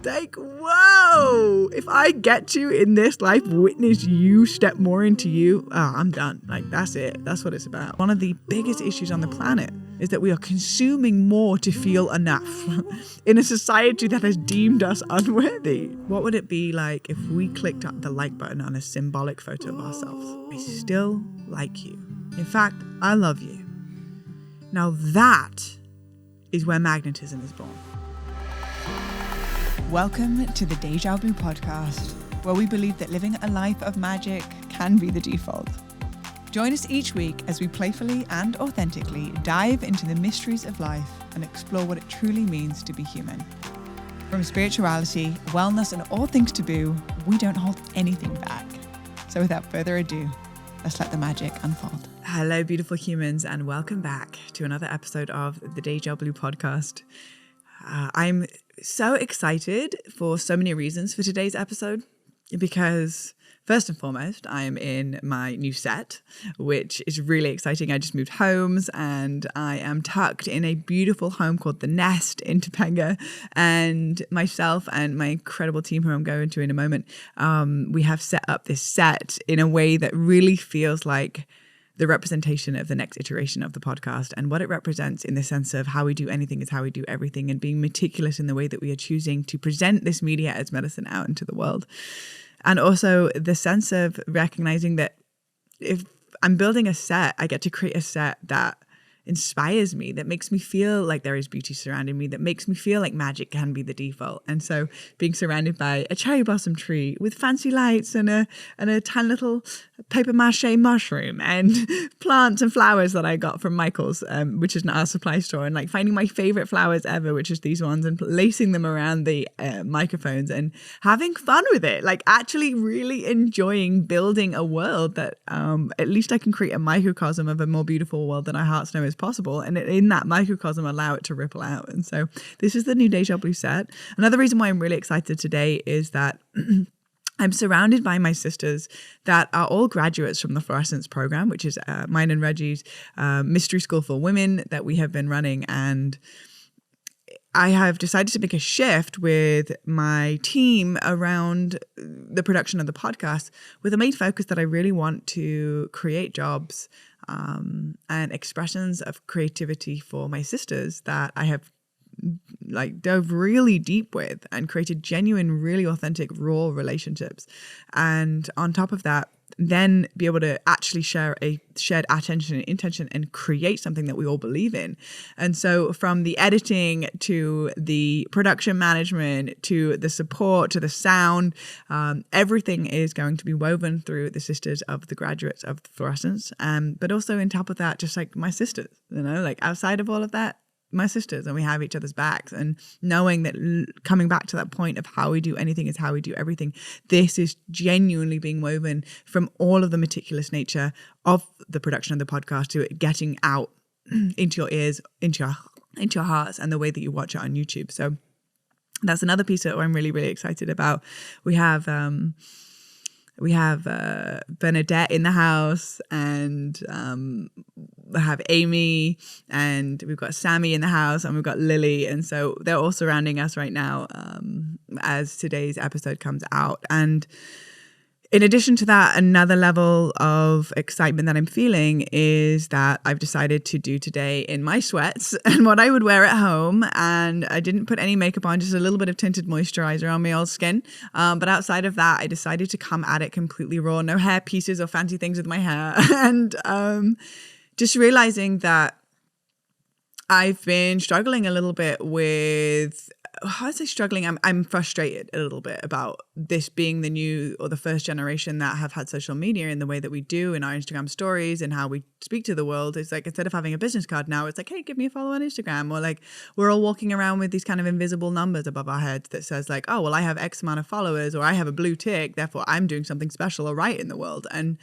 Like, whoa, if I get to in this life witness you step more into you, I'm done. Like, that's it. That's what it's about. One of the biggest issues on the planet is that we are consuming more to feel enough in a society that has deemed us unworthy. What would it be like if we clicked the like button on a symbolic photo of ourselves? I still like you. In fact, I love you. Now that is where magnetism is born. Welcome to the Deja Blu podcast, where we believe that living a life of magic can be the default. Join us each week as we playfully and authentically dive into the mysteries of life and explore what it truly means to be human. From spirituality, wellness, and all things taboo, we don't hold anything back. So without further ado, let's let the magic unfold. Hello, beautiful humans, and welcome back to another episode of the Deja Blu podcast. I'm so excited for so many reasons for today's episode because first and foremost, I am in my new set, which is really exciting. I just moved homes and I am tucked in a beautiful home called The Nest in Topanga, and myself and my incredible team who I'm going to in a moment, we have set up this set in a way that really feels like the representation of the next iteration of the podcast and what it represents in the sense of how we do anything is how we do everything, and being meticulous in the way that we are choosing to present this media as medicine out into the world. And also the sense of recognizing that if I'm building a set, I get to create a set that inspires me, that makes me feel like there is beauty surrounding me, that makes me feel like magic can be the default. And so being surrounded by a cherry blossom tree with fancy lights and a tiny little paper mache mushroom and plants and flowers that I got from Michael's, which is an art supply store, and like finding my favorite flowers ever, which is these ones, and lacing them around the microphones and having fun with it, like actually really enjoying building a world that at least I can create a microcosm of a more beautiful world than our hearts know is possible, and in that microcosm allow it to ripple out. And so this is the new Deja Blu set. Another reason why I'm really excited today is that I'm surrounded by my sisters that are all graduates from the Florescence program, which is mine and Reggie's mystery school for women that we have been running. And I have decided to make a shift with my team around the production of the podcast with a main focus that I really want to create jobs and expressions of creativity for my sisters that I have like dove really deep with and created genuine, really authentic, raw relationships. And on top of that, then be able to actually share a shared attention and intention and create something that we all believe in. And so from the editing to the production management to the support to the sound, everything is going to be woven through the sisters of the graduates of Florescence. But also on top of that, just like my sisters, you know, like outside of all of that, my sisters, and we have each other's backs, and knowing that coming back to that point of how we do anything is how we do everything. This is genuinely being woven from all of the meticulous nature of the production of the podcast to it getting out into your ears, into your hearts, and the way that you watch it on YouTube. So that's another piece that I'm really, really excited about. We have Bernadette in the house, and we have Amy, and we've got Sammy in the house, and we've got Lily. And so they're all surrounding us right now as today's episode comes out. And in addition to that, another level of excitement that I'm feeling is that I've decided to do today in my sweats and what I would wear at home. And I didn't put any makeup on, just a little bit of tinted moisturizer on my old skin. But outside of that, I decided to come at it completely raw, no hair pieces or fancy things with my hair. And just realizing that I've been struggling a little bit with, how is I struggling? I'm frustrated a little bit about this being the new or the first generation that have had social media in the way that we do in our Instagram stories and how we speak to the world. It's like, instead of having a business card now, it's like, hey, give me a follow on Instagram. Or like, we're all walking around with these kind of invisible numbers above our heads that says like, oh, well, I have X amount of followers, or I have a blue tick, therefore I'm doing something special or right in the world. And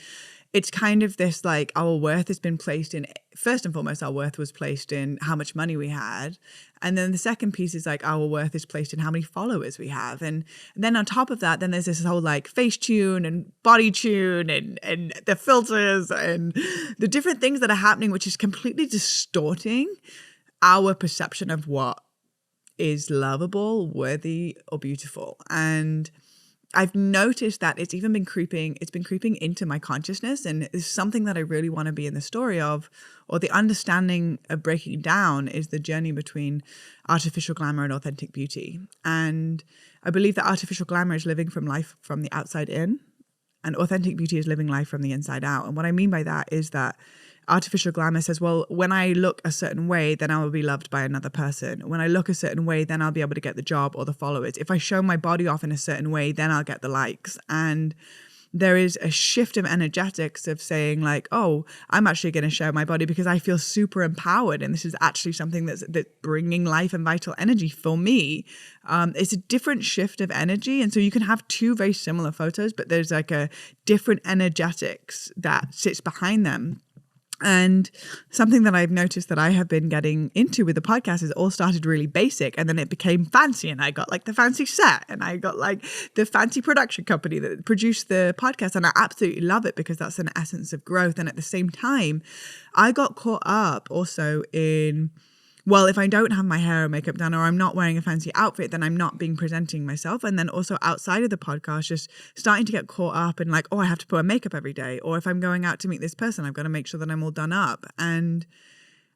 it's kind of this like, our worth has been placed in, first and foremost, our worth was placed in how much money we had. And then the second piece is like, our worth is placed in how many followers we have. And then on top of that, then there's this whole like face tune and body tune and the filters and the different things that are happening, which is completely distorting our perception of what is lovable, worthy, or beautiful. And I've noticed that it's been creeping into my consciousness, and it's something that I really want to be in the story of, or the understanding of breaking down is the journey between artificial glamour and authentic beauty. And I believe that artificial glamour is living from life from the outside in, and authentic beauty is living life from the inside out. And what I mean by that is that artificial glamour says, well, when I look a certain way, then I will be loved by another person. When I look a certain way, then I'll be able to get the job or the followers. If I show my body off in a certain way, then I'll get the likes. And there is a shift of energetics of saying like, oh, I'm actually going to show my body because I feel super empowered. And this is actually something that's bringing life and vital energy for me. It's a different shift of energy. And so you can have two very similar photos, but there's like a different energetics that sits behind them. And something that I've noticed that I have been getting into with the podcast is it all started really basic, and then it became fancy, and I got like the fancy set, and I got like the fancy production company that produced the podcast, and I absolutely love it because that's an essence of growth. And at the same time, I got caught up also in, well, if I don't have my hair or makeup done, or I'm not wearing a fancy outfit, then I'm not being presenting myself. And then also outside of the podcast, just starting to get caught up in like, oh, I have to put on makeup every day. Or if I'm going out to meet this person, I've got to make sure that I'm all done up. And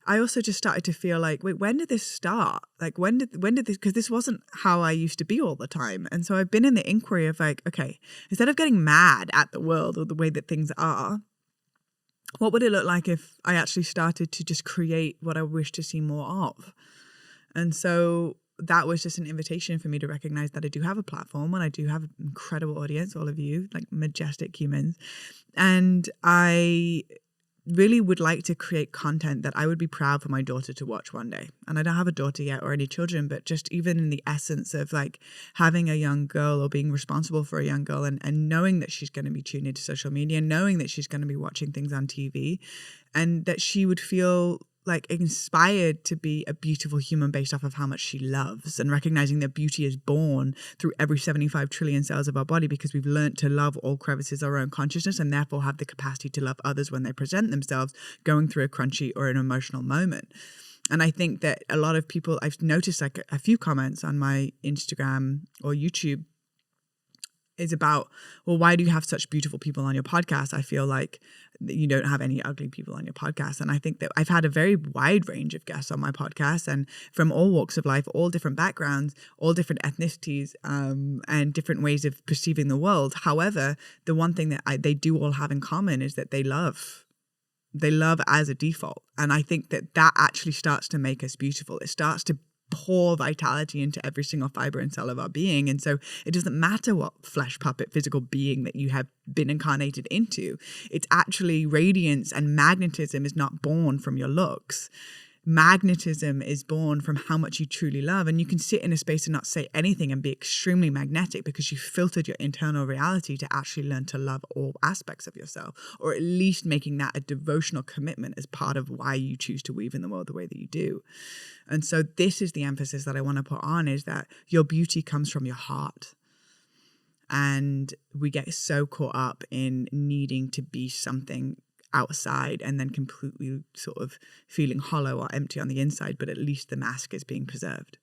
I also just started to feel like, wait, when did this start? Like, when did this, because this wasn't how I used to be all the time. And so I've been in the inquiry of like, okay, instead of getting mad at the world or the way that things are, what would it look like if I actually started to just create what I wish to see more of? And so that was just an invitation for me to recognize that I do have a platform, and I do have an incredible audience, all of you, like majestic humans. And I really would like to create content that I would be proud for my daughter to watch one day. And I don't have a daughter yet or any children, but just even in the essence of like having a young girl or being responsible for a young girl, and knowing that she's going to be tuned into social media, knowing that she's going to be watching things on TV, and that she would feel like inspired to be a beautiful human based off of how much she loves, and recognizing that beauty is born through every 75 trillion cells of our body, because we've learned to love all crevices of our own consciousness, and therefore have the capacity to love others when they present themselves going through a crunchy or an emotional moment. And I think that a lot of people, I've noticed like a few comments on my Instagram or YouTube is about, well, why do you have such beautiful people on your podcast? I feel like you don't have any ugly people on your podcast. And I think that I've had a very wide range of guests on my podcast, and from all walks of life, all different backgrounds, all different ethnicities, and different ways of perceiving the world. However, the one thing that they do all have in common is that they love as a default. And I think that actually starts to make us beautiful. It starts to pour vitality into every single fiber and cell of our being. And so it doesn't matter what flesh puppet physical being that you have been incarnated into. It's actually radiance, and magnetism is not born from your looks. Magnetism is born from how much you truly love. And you can sit in a space and not say anything and be extremely magnetic because you filtered your internal reality to actually learn to love all aspects of yourself, or at least making that a devotional commitment as part of why you choose to weave in the world the way that you do. And so this is the emphasis that I want to put on, is that your beauty comes from your heart. And we get so caught up in needing to be something outside and then completely sort of feeling hollow or empty on the inside, but at least the mask is being preserved.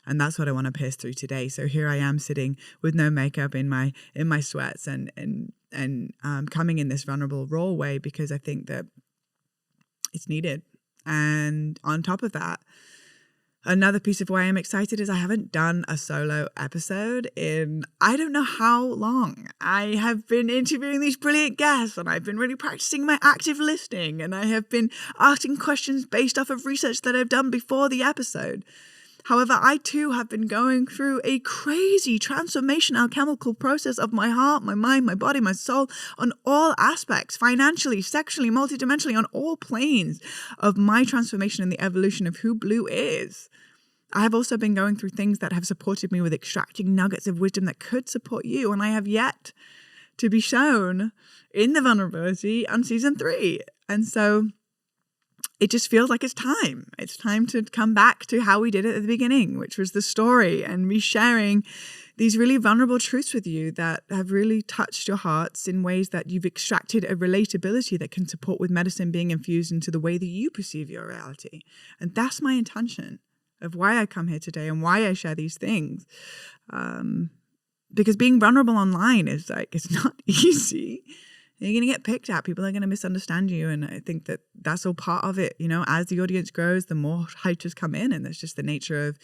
And that's what I want to pierce through today. So here I am sitting with no makeup, in my sweats, and coming in this vulnerable, raw way, because I think that it's needed. And on top of that, another piece of why I'm excited is I haven't done a solo episode in I don't know how long. I have been interviewing these brilliant guests, and I've been really practicing my active listening, and I have been asking questions based off of research that I've done before the episode. However, I too have been going through a crazy transformation alchemical process of my heart, my mind, my body, my soul, on all aspects, financially, sexually, multidimensionally, on all planes of my transformation and the evolution of who Blue is. I have also been going through things that have supported me with extracting nuggets of wisdom that could support you, and I have yet to be shown in the vulnerability on season 3. And so it just feels like it's time. It's time to come back to how we did it at the beginning, which was the story, and me sharing these really vulnerable truths with you that have really touched your hearts in ways that you've extracted a relatability that can support with medicine being infused into the way that you perceive your reality. And that's my intention. of why I come here today and why I share these things. Because being vulnerable online is like, it's not easy. You're going to get picked at. People are going to misunderstand you. And I think that that's all part of it. You know, as the audience grows, the more haters come in. And that's just the nature of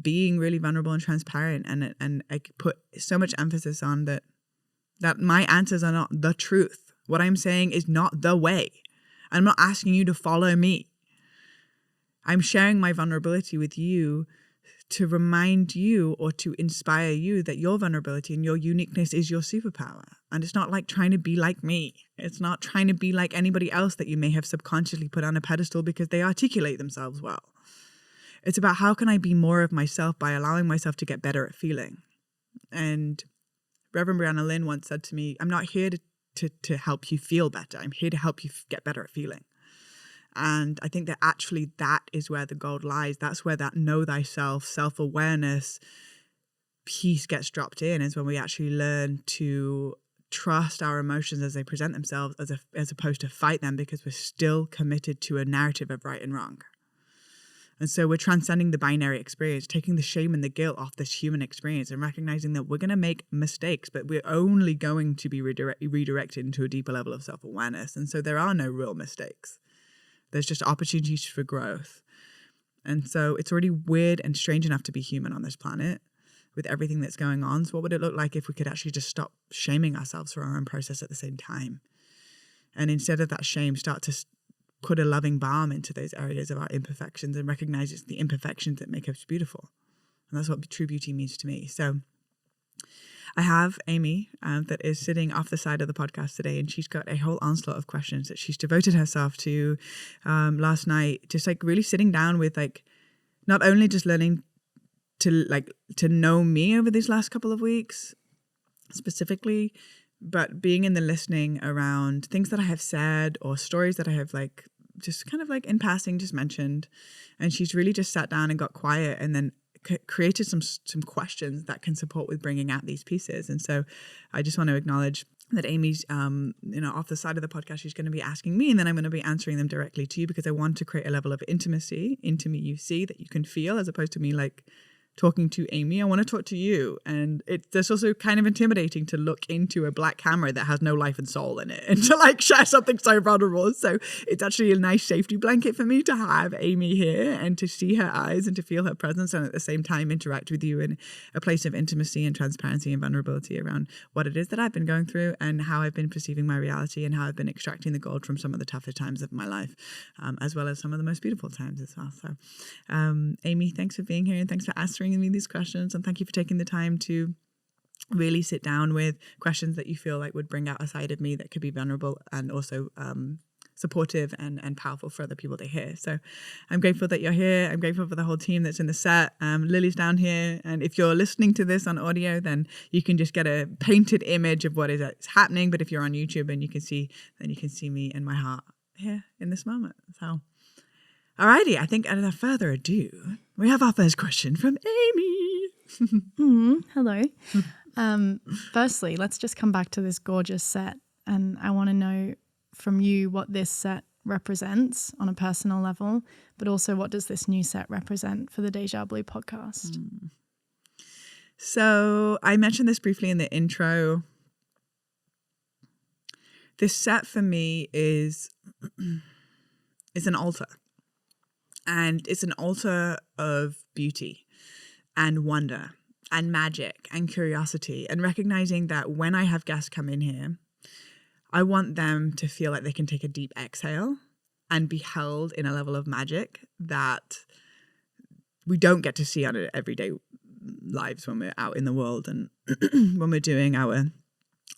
being really vulnerable and transparent. And I put so much emphasis on that my answers are not the truth. What I'm saying is not the way. I'm not asking you to follow me. I'm sharing my vulnerability with you to remind you or to inspire you that your vulnerability and your uniqueness is your superpower. And it's not like trying to be like me. It's not trying to be like anybody else that you may have subconsciously put on a pedestal because they articulate themselves well. It's about how can I be more of myself by allowing myself to get better at feeling. And Reverend Brianna Lynn once said to me, I'm not here to help you feel better. I'm here to help you get better at feeling. And I think that actually that is where the gold lies. That's where that know thyself, self-awareness piece gets dropped in, is when we actually learn to trust our emotions as they present themselves as opposed to fight them, because we're still committed to a narrative of right and wrong. And so we're transcending the binary experience, taking the shame and the guilt off this human experience and recognizing that we're going to make mistakes, but we're only going to be redirected into a deeper level of self-awareness. And so there are no real mistakes. There's just opportunities for growth. And so it's already weird and strange enough to be human on this planet with everything that's going on. So what would it look like if we could actually just stop shaming ourselves for our own process at the same time? And instead of that shame, start to put a loving balm into those areas of our imperfections and recognize it's the imperfections that make us beautiful. And that's what true beauty means to me. So I have Amy that is sitting off the side of the podcast today, and she's got a whole onslaught of questions that she's devoted herself to last night, just like really sitting down with like not only just learning to know me over these last couple of weeks specifically, but being in the listening around things that I have said or stories that I have like just kind of like in passing just mentioned. And she's really just sat down and got quiet and then created some questions that can support with bringing out these pieces. And so I just want to acknowledge that Amy's, off the side of the podcast, she's going to be asking me, and then I'm going to be answering them directly to you, because I want to create a level of intimacy into me you see that you can feel, as opposed to me like talking to Amy. I want to talk to you. And it's also kind of intimidating to look into a black camera that has no life and soul in it and to like share something so vulnerable. So it's actually a nice safety blanket for me to have Amy here and to see her eyes and to feel her presence, and at the same time interact with you in a place of intimacy and transparency and vulnerability around what it is that I've been going through and how I've been perceiving my reality and how I've been extracting the gold from some of the toughest times of my life, as well as some of the most beautiful times as well. So Amy, thanks for being here, and thanks for answering me these questions, and thank you for taking the time to really sit down with questions that you feel like would bring out a side of me that could be vulnerable and also supportive and powerful for other people to hear. So I'm grateful that you're here. I'm grateful for the whole team that's in the set. Lily's down here, and if you're listening to this on audio, then you can just get a painted image of what is happening. But if you're on YouTube and you can see me and my heart here in this moment. So alrighty, I think without further ado, we have our first question from Amy. Hello. Firstly, let's just come back to this gorgeous set. And I want to know from you what this set represents on a personal level, but also what does this new set represent for the Deja Blu podcast? So I mentioned this briefly in the intro. This set for me is an altar. And it's an altar of beauty and wonder and magic and curiosity, and recognizing that when I have guests come in here, I want them to feel like they can take a deep exhale and be held in a level of magic that we don't get to see on our everyday lives when we're out in the world and when we're doing our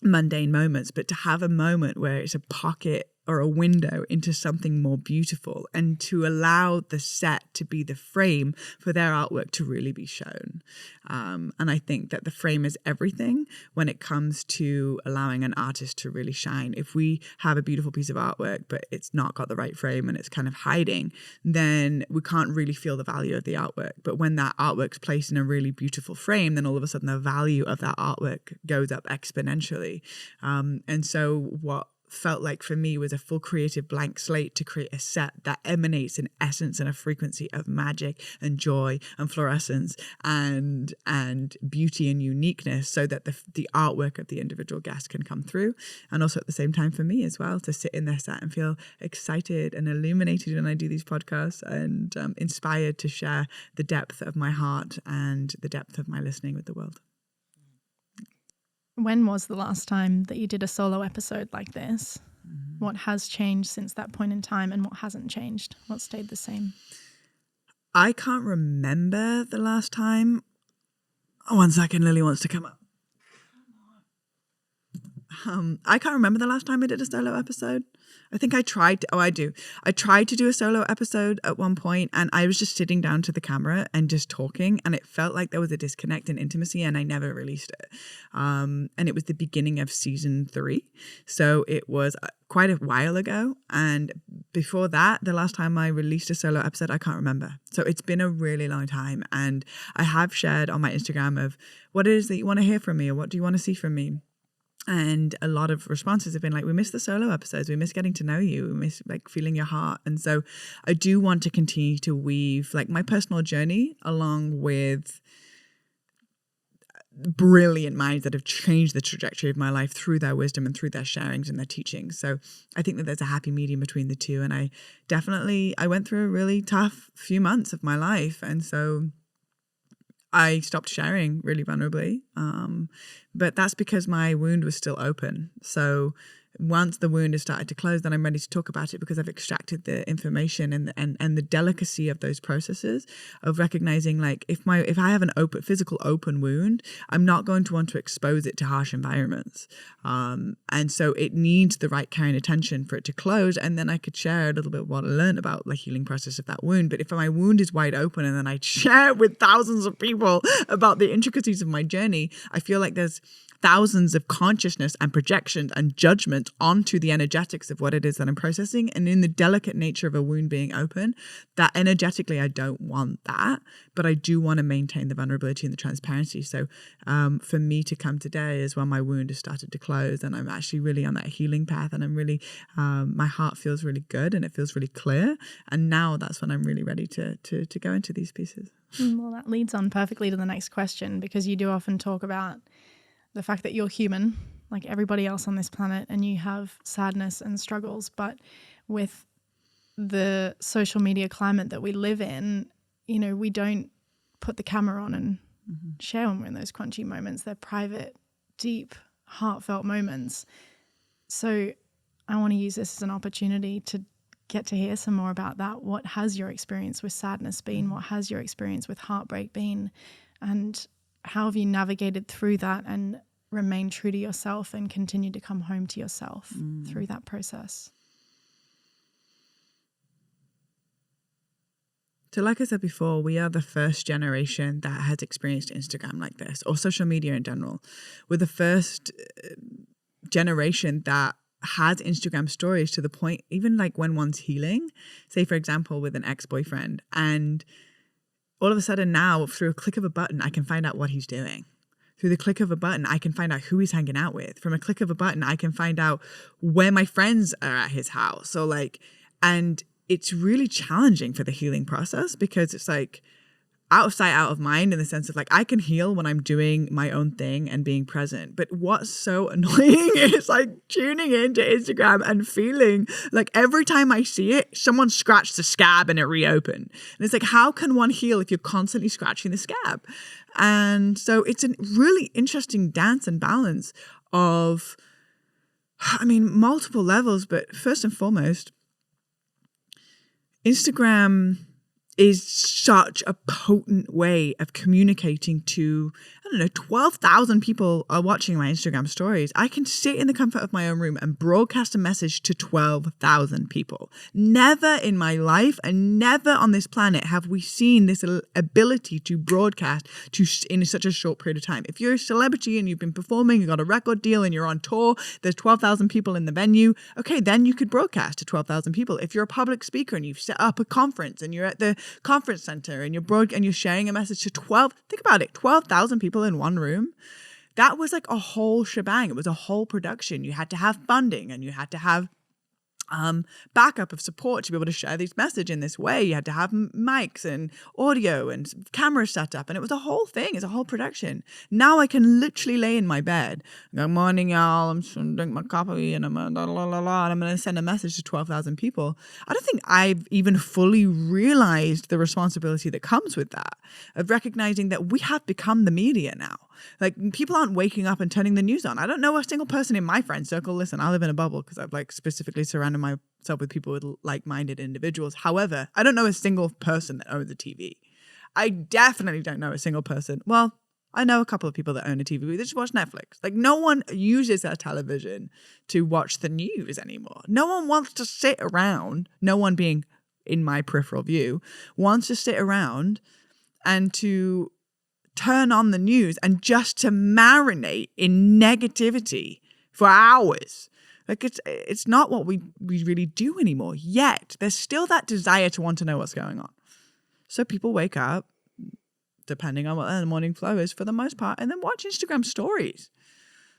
mundane moments, but to have a moment where it's a pocket or a window into something more beautiful, and to allow the set to be the frame for their artwork to really be shown. And I think that the frame is everything when it comes to allowing an artist to really shine. If we have a beautiful piece of artwork, but it's not got the right frame and it's kind of hiding, then we can't really feel the value of the artwork. But when that artwork's placed in a really beautiful frame, then all of a sudden the value of that artwork goes up exponentially. And so what felt like for me was a full creative blank slate to create a set that emanates an essence and a frequency of magic and joy and fluorescence and beauty and uniqueness, so that the artwork of the individual guest can come through. And also at the same time for me as well, to sit in their set and feel excited and illuminated when I do these podcasts, and inspired to share the depth of my heart and the depth of my listening with the world. When was the last time that you did a solo episode like this? What has changed since that point in time, and what hasn't changed? What stayed the same? I can't remember the last time. Oh, 1 second, Lily wants to come up. I can't remember the last time I did a solo episode. I think I tried to, I tried to do a solo episode at one point, and I was just sitting down to the camera and just talking, and it felt like there was a disconnect in intimacy, and I never released it. And it was the beginning of season 3. So it was quite a while ago. And before that, the last time I released a solo episode, I can't remember. So it's been a really long time. And I have shared on my Instagram of what it is that you want to hear from me, or what do you want to see from me? And a lot of responses have been like, we miss the solo episodes. We miss getting to know you. We miss like feeling your heart. And so I do want to continue to weave like my personal journey along with brilliant minds that have changed the trajectory of my life through their wisdom and through their sharings and their teachings. So I think that there's a happy medium between the two. And I went through a really tough few months of my life. And so I stopped sharing really vulnerably. But that's because my wound was still open. So once the wound has started to close, then I'm ready to talk about it, because I've extracted the information and the delicacy of those processes of recognizing, like, if I have an physical open wound, I'm not going to want to expose it to harsh environments. And so it needs the right care and attention for it to close. And then I could share a little bit of what I learned about the healing process of that wound. But if my wound is wide open and then I share it with thousands of people about the intricacies of my journey, I feel like there's thousands of consciousness and projections and judgment onto the energetics of what it is that I'm processing. And in the delicate nature of a wound being open, that energetically, I don't want that, but I do want to maintain the vulnerability and the transparency. So for me to come today is when my wound has started to close, and I'm actually really on that healing path, and I'm really, my heart feels really good and it feels really clear. And now that's when I'm really ready to go into these pieces. Well, that leads on perfectly to the next question, because you do often talk about the fact that you're human, like everybody else on this planet, and you have sadness and struggles. But with the social media climate that we live in, you know, we don't put the camera on and share when we're in those crunchy moments. They're private, deep, heartfelt moments. So I want to use this as an opportunity to get to hear some more about that. What has your experience with sadness been? What has your experience with heartbreak been? And how have you navigated through that and remain true to yourself and continue to come home to yourself through that process? So like I said before, we are the first generation that has experienced Instagram like this, or social media in general. We're the first generation that has Instagram stories, to the point, even like when one's healing, say for example with an ex-boyfriend, and all of a sudden now, through a click of a button, I can find out what he's doing. Through the click of a button, I can find out who he's hanging out with. From a click of a button, I can find out where my friends are at his house. So like, and it's really challenging for the healing process, because it's like out of sight, out of mind, in the sense of like, I can heal when I'm doing my own thing and being present. But what's so annoying is like tuning into Instagram and feeling like every time I see it, someone scratched the scab and it reopened. And it's like, how can one heal if you're constantly scratching the scab? And so it's a really interesting dance and balance of, I mean, multiple levels. But first and foremost, Instagram is such a potent way of communicating to, 12,000 people are watching my Instagram stories. I can sit in the comfort of my own room and broadcast a message to 12,000 people. Never in my life and never on this planet have we seen this ability to broadcast in such a short period of time. If you're a celebrity and you've been performing, you got a record deal and you're on tour, there's 12,000 people in the venue. Okay, then you could broadcast to 12,000 people. If you're a public speaker and you've set up a conference and you're at the conference center and you're sharing a message to 12,000 people in one room, That was like a whole shebang. It was a whole production. You had to have funding and you had to have backup of support to be able to share this message in this way. You had to have mics and audio and cameras set up, and it was a whole thing. It's a whole production. Now I can literally lay in my bed, good morning, y'all. I'm just gonna drink my coffee and I'm gonna send a message to 12,000 people. I don't think I've even fully realized the responsibility that comes with that, of recognizing that we have become the media now. Like, people aren't waking up and turning the news on. I don't know a single person in my friend circle. Listen, I live in a bubble because I've like specifically surrounded myself with people with like-minded individuals. However, I don't know a single person that owns a TV. I definitely don't know a single person. Well, I know a couple of people that own a TV. They just watch Netflix. Like, no one uses their television to watch the news anymore. No one wants to sit around, no one being in my peripheral view, wants to sit around and to turn on the news and just to marinate in negativity for hours. Like, it's not what we really do anymore. Yet there's still that desire to want to know what's going on. So people wake up, depending on what their morning flow is for the most part, and then watch Instagram stories.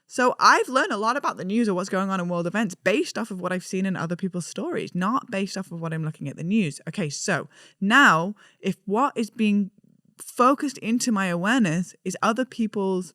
So I've learned a lot about the news or what's going on in world events based off of what I've seen in other people's stories, not based off of what I'm looking at the news. Okay, so now if what is being focused into my awareness is other people's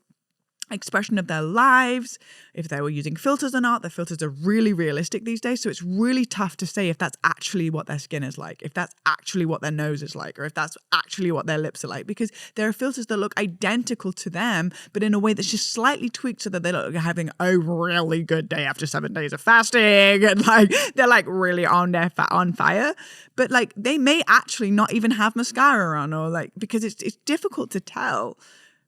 expression of their lives, if they were using filters or not. The filters are really realistic these days, so it's really tough to say if that's actually what their skin is like, if that's actually what their nose is like, or if that's actually what their lips are like, because there are filters that look identical to them, but in a way that's just slightly tweaked so that they look like having a really good day after 7 days of fasting, and like they're like really on fire, but like they may actually not even have mascara on, or like, because it's difficult to tell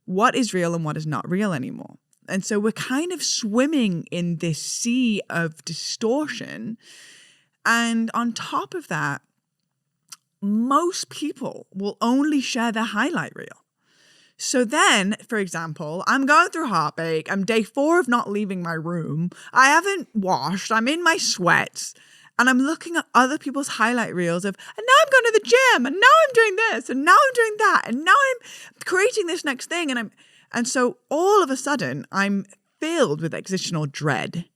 what is real and what is not real anymore. And so we're kind of swimming in this sea of distortion. And on top of that, most people will only share their highlight reel. So then, for example, I'm going through Heartbreak. I'm day 4 of not leaving my room. I haven't washed. I'm in my sweats. And I'm looking at other people's highlight reels of, and now I'm going to the gym, and now I'm doing this, and now I'm doing that, and now I'm creating this next thing. And so all of a sudden I'm filled with existential dread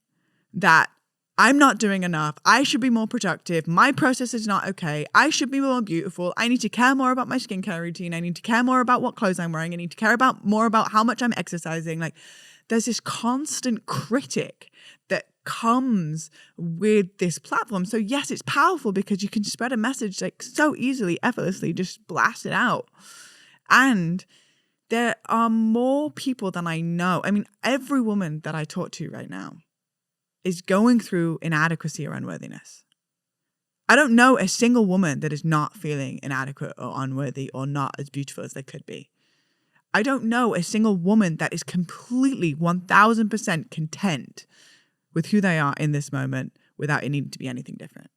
that I'm not doing enough. I should be more productive. My process is not okay. I should be more beautiful. I need to care more about my skincare routine. I need to care more about what clothes I'm wearing. I need to care more about how much I'm exercising. Like, there's this constant critic that comes with this platform. So yes, it's powerful because you can spread a message like so easily, effortlessly, just blast it out. And there are more people than I know. I mean, every woman that I talk to right now is going through inadequacy or unworthiness. I don't know a single woman that is not feeling inadequate or unworthy or not as beautiful as they could be. I don't know a single woman that is completely 1000% content with who they are in this moment without it needing to be anything different.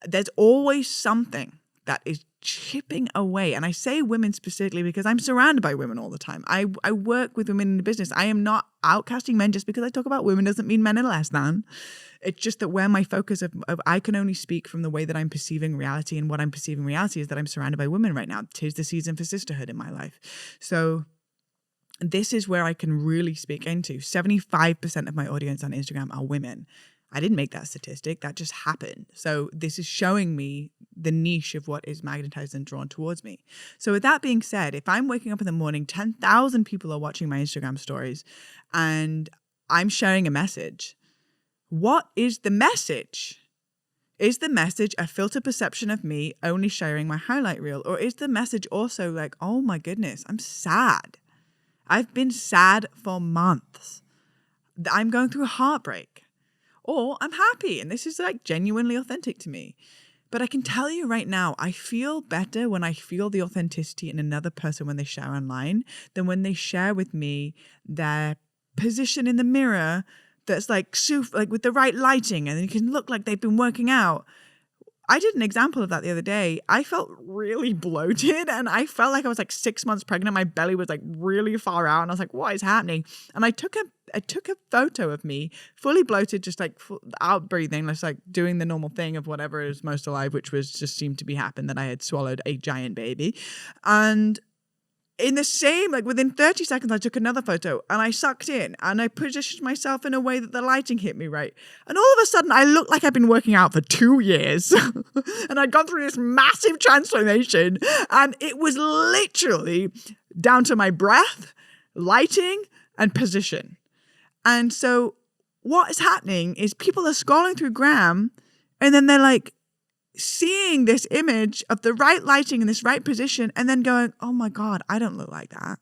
There's always something that is chipping away. And I say women specifically because I'm surrounded by women all the time. I work with women in the business. I am not outcasting men. Just because I talk about women doesn't mean men are less than. It's just that where my focus of I can only speak from the way that I'm perceiving reality, and what I'm perceiving reality is that I'm surrounded by women right now. 'Tis the season for sisterhood in my life. So this is where I can really speak into. 75% of my audience on Instagram are women. I didn't make that statistic. That just happened. So this is showing me the niche of what is magnetized and drawn towards me. So with that being said, if I'm waking up in the morning, 10,000 people are watching my Instagram stories and I'm sharing a message. What is the message? Is the message a filtered perception of me only sharing my highlight reel? Or is the message also like, oh my goodness, I'm sad. I've been sad for months. I'm going through a heartbreak. Or I'm happy and this is like genuinely authentic to me. But I can tell you right now, I feel better when I feel the authenticity in another person when they share online than when they share with me their position in the mirror that's like with the right lighting and it can look like they've been working out. I did an example of that the other day. I felt really bloated and I felt like I was like 6 months pregnant. My belly was like really far out and I was like, what is happening? And I took a photo of me fully bloated, just like out breathing, just like doing the normal thing of whatever is most alive, which was just seemed to be happening that I had swallowed a giant baby. And in the same, like within 30 seconds, I took another photo and I sucked in and I positioned myself in a way that the lighting hit me right. And all of a sudden I looked like I'd been working out for 2 years and I'd gone through this massive transformation, and it was literally down to my breath, lighting, and position. And so what is happening is people are scrolling through Gram and then they're like, seeing this image of the right lighting in this right position and then going, oh my God, I don't look like that.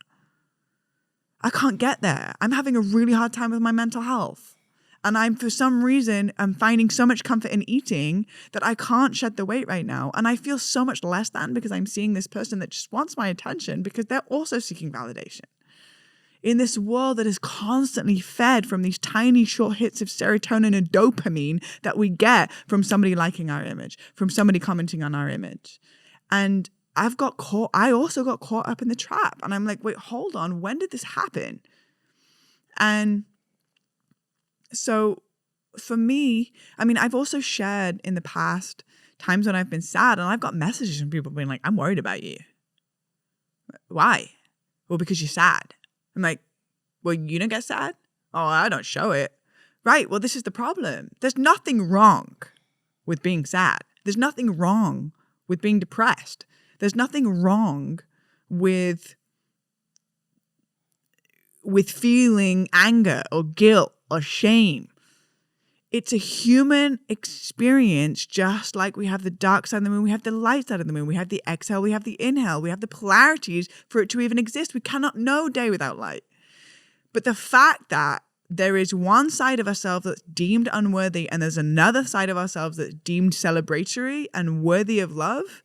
I can't get there. I'm having a really hard time with my mental health. And for some reason, I'm finding so much comfort in eating that I can't shed the weight right now. And I feel so much less than because I'm seeing this person that just wants my attention because they're also seeking validation. In this world that is constantly fed from these tiny short hits of serotonin and dopamine that we get from somebody liking our image, from somebody commenting on our image. And I also got caught up in the trap. And I'm like, wait, hold on. When did this happen? And so for me, I mean, I've also shared in the past times when I've been sad and I've got messages from people being like, I'm worried about you. Why? Well, because you're sad. I'm like, well, you don't get sad? Oh, I don't show it. Right. Well, this is the problem. There's nothing wrong with being sad. There's nothing wrong with being depressed. There's nothing wrong with feeling anger or guilt or shame. It's a human experience, just like we have the dark side of the moon, we have the light side of the moon, we have the exhale, we have the inhale, we have the polarities for it to even exist. We cannot know day without light. But the fact that there is one side of ourselves that's deemed unworthy and there's another side of ourselves that's deemed celebratory and worthy of love,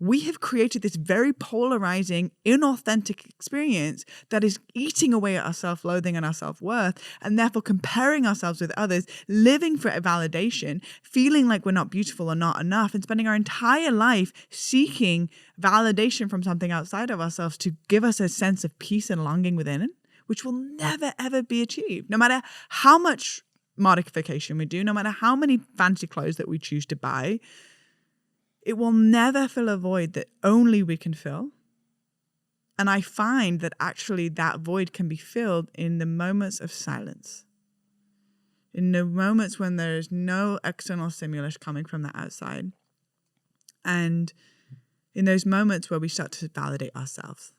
we have created this very polarizing, inauthentic experience that is eating away at our self-loathing and our self-worth, and therefore comparing ourselves with others, living for a validation, feeling like we're not beautiful or not enough, and spending our entire life seeking validation from something outside of ourselves to give us a sense of peace and longing within it, which will never, ever be achieved. No matter how much modification we do, no matter how many fancy clothes that we choose to buy, it will never fill a void that only we can fill. And I find that actually that void can be filled in the moments of silence. In the moments when there is no external stimulus coming from the outside. And in those moments where we start to validate ourselves.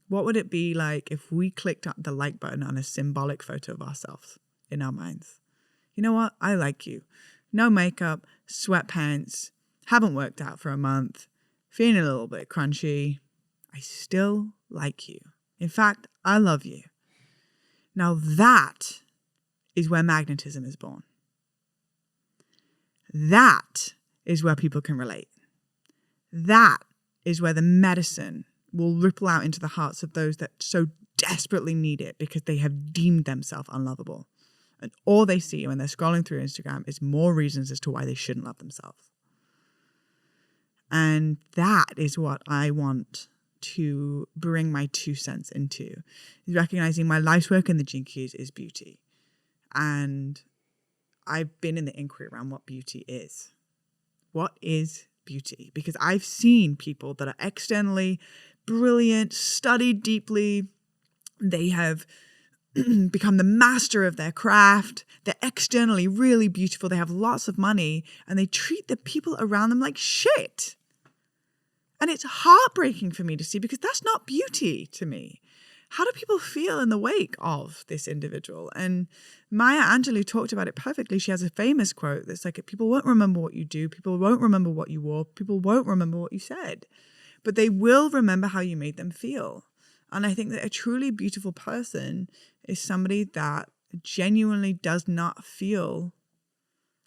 What would it be like if we clicked up the like button on a symbolic photo of ourselves in our minds? You know what? I like you. No makeup, sweatpants, haven't worked out for a month, feeling a little bit crunchy. I still like you. In fact, I love you. Now that is where magnetism is born. That is where people can relate. That is where the medicine will ripple out into the hearts of those that so desperately need it because they have deemed themselves unlovable. And all they see when they're scrolling through Instagram is more reasons as to why they shouldn't love themselves. And that is what I want to bring my 2 cents into, is recognizing my life's work in the Gene Keys is beauty. And I've been in the inquiry around what beauty is. What is beauty? Because I've seen people that are externally brilliant, studied deeply. They have become the master of their craft. They're externally really beautiful. They have lots of money and they treat the people around them like shit. And it's heartbreaking for me to see because that's not beauty to me. How do people feel in the wake of this individual? And Maya Angelou talked about it perfectly. She has a famous quote that's like, people won't remember what you do. People won't remember what you wore. People won't remember what you said. But they will remember how you made them feel. And I think that a truly beautiful person is somebody that genuinely does not feel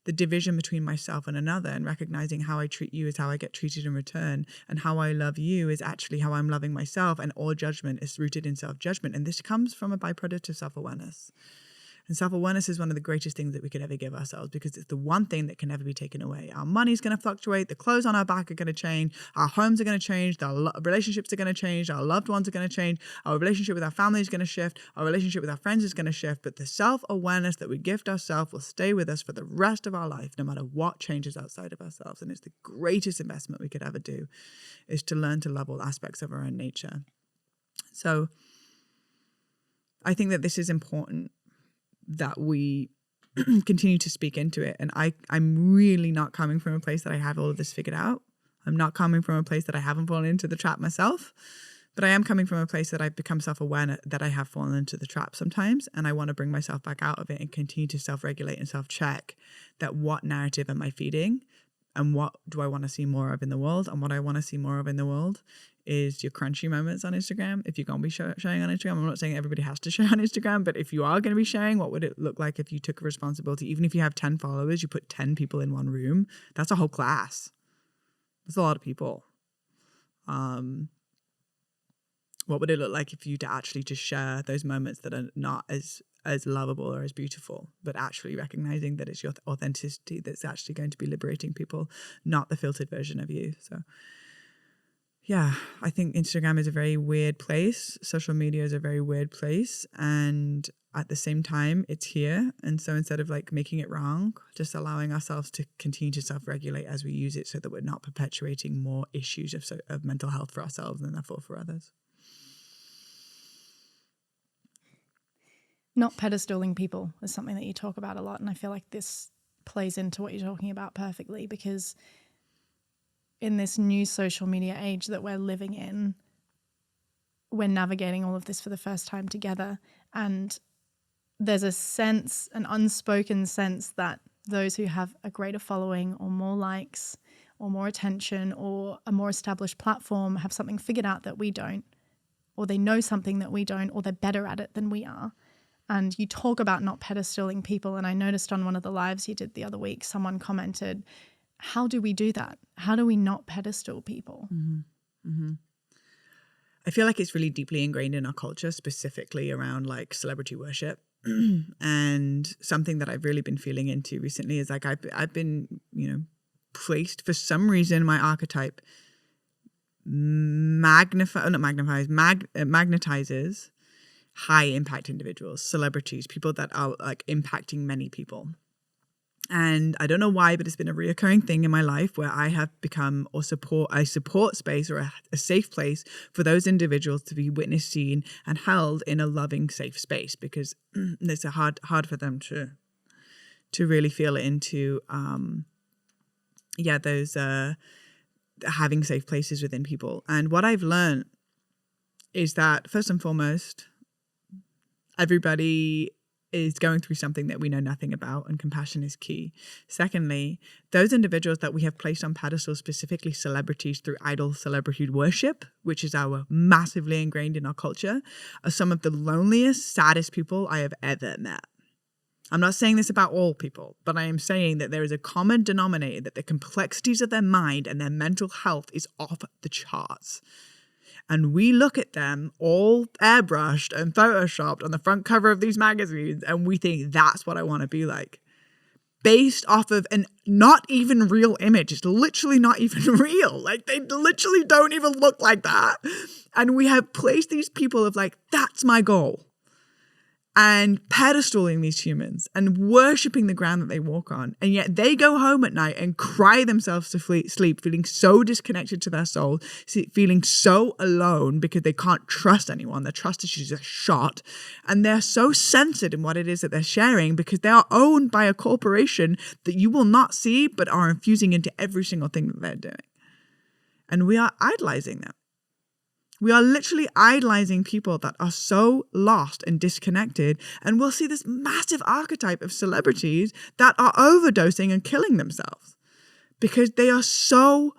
the division between myself and another, and recognizing how I treat you is how I get treated in return, and how I love you is actually how I'm loving myself, and all judgment is rooted in self-judgment. And this comes from a byproduct of self-awareness. And self-awareness is one of the greatest things that we could ever give ourselves because it's the one thing that can never be taken away. Our money's going to fluctuate. The clothes on our back are going to change. Our homes are going to change. The relationships are going to change. Our loved ones are going to change. Our relationship with our family is going to shift. Our relationship with our friends is going to shift. But the self-awareness that we gift ourselves will stay with us for the rest of our life, no matter what changes outside of ourselves. And it's the greatest investment we could ever do, is to learn to love all aspects of our own nature. So I think that this is important that we continue to speak into it. And I'm really not coming from a place that I have all of this figured out. I'm not coming from a place that I haven't fallen into the trap myself, but I am coming from a place that I've become self-aware that I have fallen into the trap sometimes. And I want to bring myself back out of it and continue to self-regulate and self-check that what narrative am I feeding and what do I want to see more of in the world? And what I want to see more of in the world is your crunchy moments on Instagram. If you're going to be sharing on Instagram, I'm not saying everybody has to share on Instagram, but if you are going to be sharing, what would it look like if you took responsibility? Even if you have 10 followers, you put 10 people in one room. That's a whole class. That's a lot of people. What would it look like if you to actually just share those moments that are not as lovable or as beautiful, but actually recognizing that it's your authenticity that's actually going to be liberating people, not the filtered version of you. So yeah, I think Instagram is a very weird place. Social media is a very weird place. And at the same time, it's here. And so instead of like making it wrong, just allowing ourselves to continue to self-regulate as we use it so that we're not perpetuating more issues of mental health for ourselves and therefore for others. Not pedestaling people is something that you talk about a lot. And I feel like this plays into what you're talking about perfectly, because in this new social media age that we're living in, we're navigating all of this for the first time together. And there's a sense, an unspoken sense, that those who have a greater following or more likes or more attention or a more established platform have something figured out that we don't, or they know something that we don't, or they're better at it than we are. And you talk about not pedestaling people. And I noticed on one of the lives you did the other week, someone commented, how do we do that? How do we not pedestal people? Mm-hmm. Mm-hmm. I feel like it's really deeply ingrained in our culture, specifically around like celebrity worship. And something that I've really been feeling into recently is like I've been, placed for some reason, my archetype magnetizes high impact individuals, celebrities, people that are like impacting many people. And I don't know why, but it's been a reoccurring thing in my life where I have become a support space or a safe place for those individuals to be witnessed, seen, and held in a loving, safe space, because it's hard for them to really feel into those having safe places within people. And what I've learned is that first and foremost, everybody is going through something that we know nothing about, and compassion is key. Secondly, those individuals that we have placed on pedestals, specifically celebrities through idol celebrity worship, which is massively ingrained in our culture, are some of the loneliest, saddest people I have ever met. I'm not saying this about all people, but I am saying that there is a common denominator, that the complexities of their mind and their mental health is off the charts. And we look at them all airbrushed and photoshopped on the front cover of these magazines, and we think that's what I want to be like. Based off of an not even real image. It's literally not even real. Like, they literally don't even look like that. And we have placed these people of like, that's my goal. And pedestaling these humans and worshipping the ground that they walk on. And yet they go home at night and cry themselves to sleep, feeling so disconnected to their soul, feeling so alone because they can't trust anyone. Their trust issues are shot. And they're so censored in what it is that they're sharing because they are owned by a corporation that you will not see but are infusing into every single thing that they're doing. And we are idolizing them. We are literally idolizing people that are so lost and disconnected. And we'll see this massive archetype of celebrities that are overdosing and killing themselves because they are so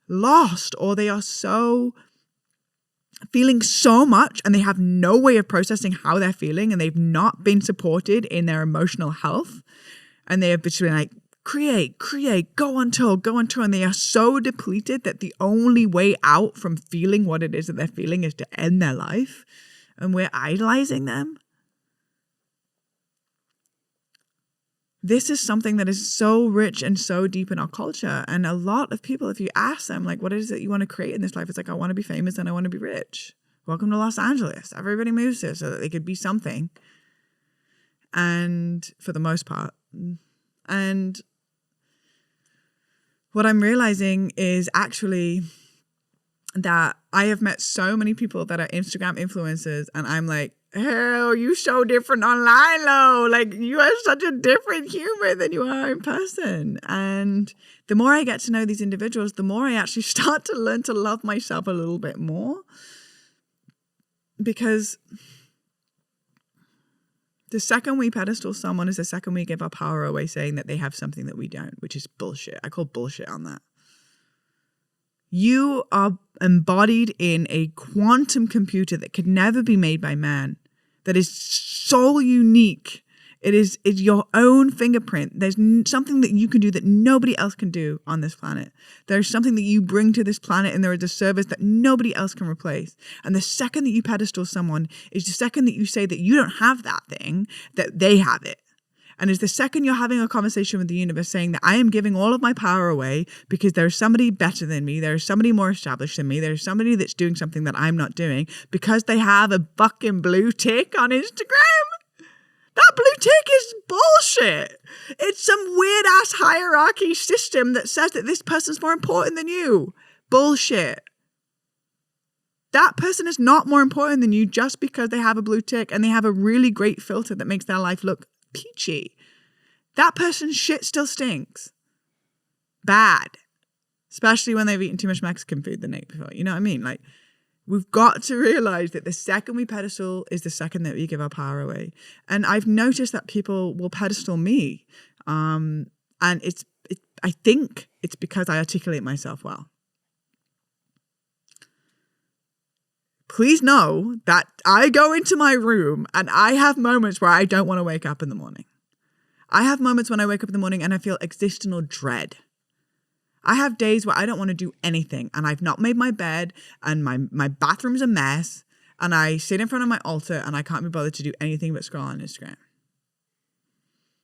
lost, or they are so feeling so much and they have no way of processing how they're feeling, and they've not been supported in their emotional health. And they have been like, create, go on tour. And they are so depleted that the only way out from feeling what it is that they're feeling is to end their life. And we're idolizing them. This is something that is so rich and so deep in our culture. And a lot of people, if you ask them, like, what is it you want to create in this life? It's like, I want to be famous and I want to be rich. Welcome to Los Angeles. Everybody moves here so that they could be something. And for the most part. And what I'm realizing is actually that I have met so many people that are Instagram influencers, and I'm like, hell, you so different online, though. Like, you are such a different human than you are in person. And the more I get to know these individuals, the more I actually start to learn to love myself a little bit more. Because the second we pedestal someone is the second we give our power away, saying that they have something that we don't, which is bullshit. I call bullshit on that. You are embodied in a quantum computer that could never be made by man, that is so unique. It's your own fingerprint. There's something that you can do that nobody else can do on this planet. There's something that you bring to this planet, and there is a service that nobody else can replace. And the second that you pedestal someone is the second that you say that you don't have that thing, that they have it. And it's the second you're having a conversation with the universe saying that I am giving all of my power away because there's somebody better than me, there's somebody more established than me, there's somebody that's doing something that I'm not doing because they have a fucking blue tick on Instagram. That blue tick is bullshit. It's some weird ass hierarchy system that says that this person's more important than you. Bullshit. That person is not more important than you just because they have a blue tick and they have a really great filter that makes their life look peachy. That person's shit still stinks. Bad. Especially when they've eaten too much Mexican food the night before. You know what I mean? Like, we've got to realize that the second we pedestal is the second that we give our power away. And I've noticed that people will pedestal me. And I think it's because I articulate myself well. Please know that I go into my room and I have moments where I don't want to wake up in the morning. I have moments when I wake up in the morning and I feel existential dread. I have days where I don't want to do anything and I've not made my bed and my bathroom's a mess and I sit in front of my altar and I can't be bothered to do anything but scroll on Instagram.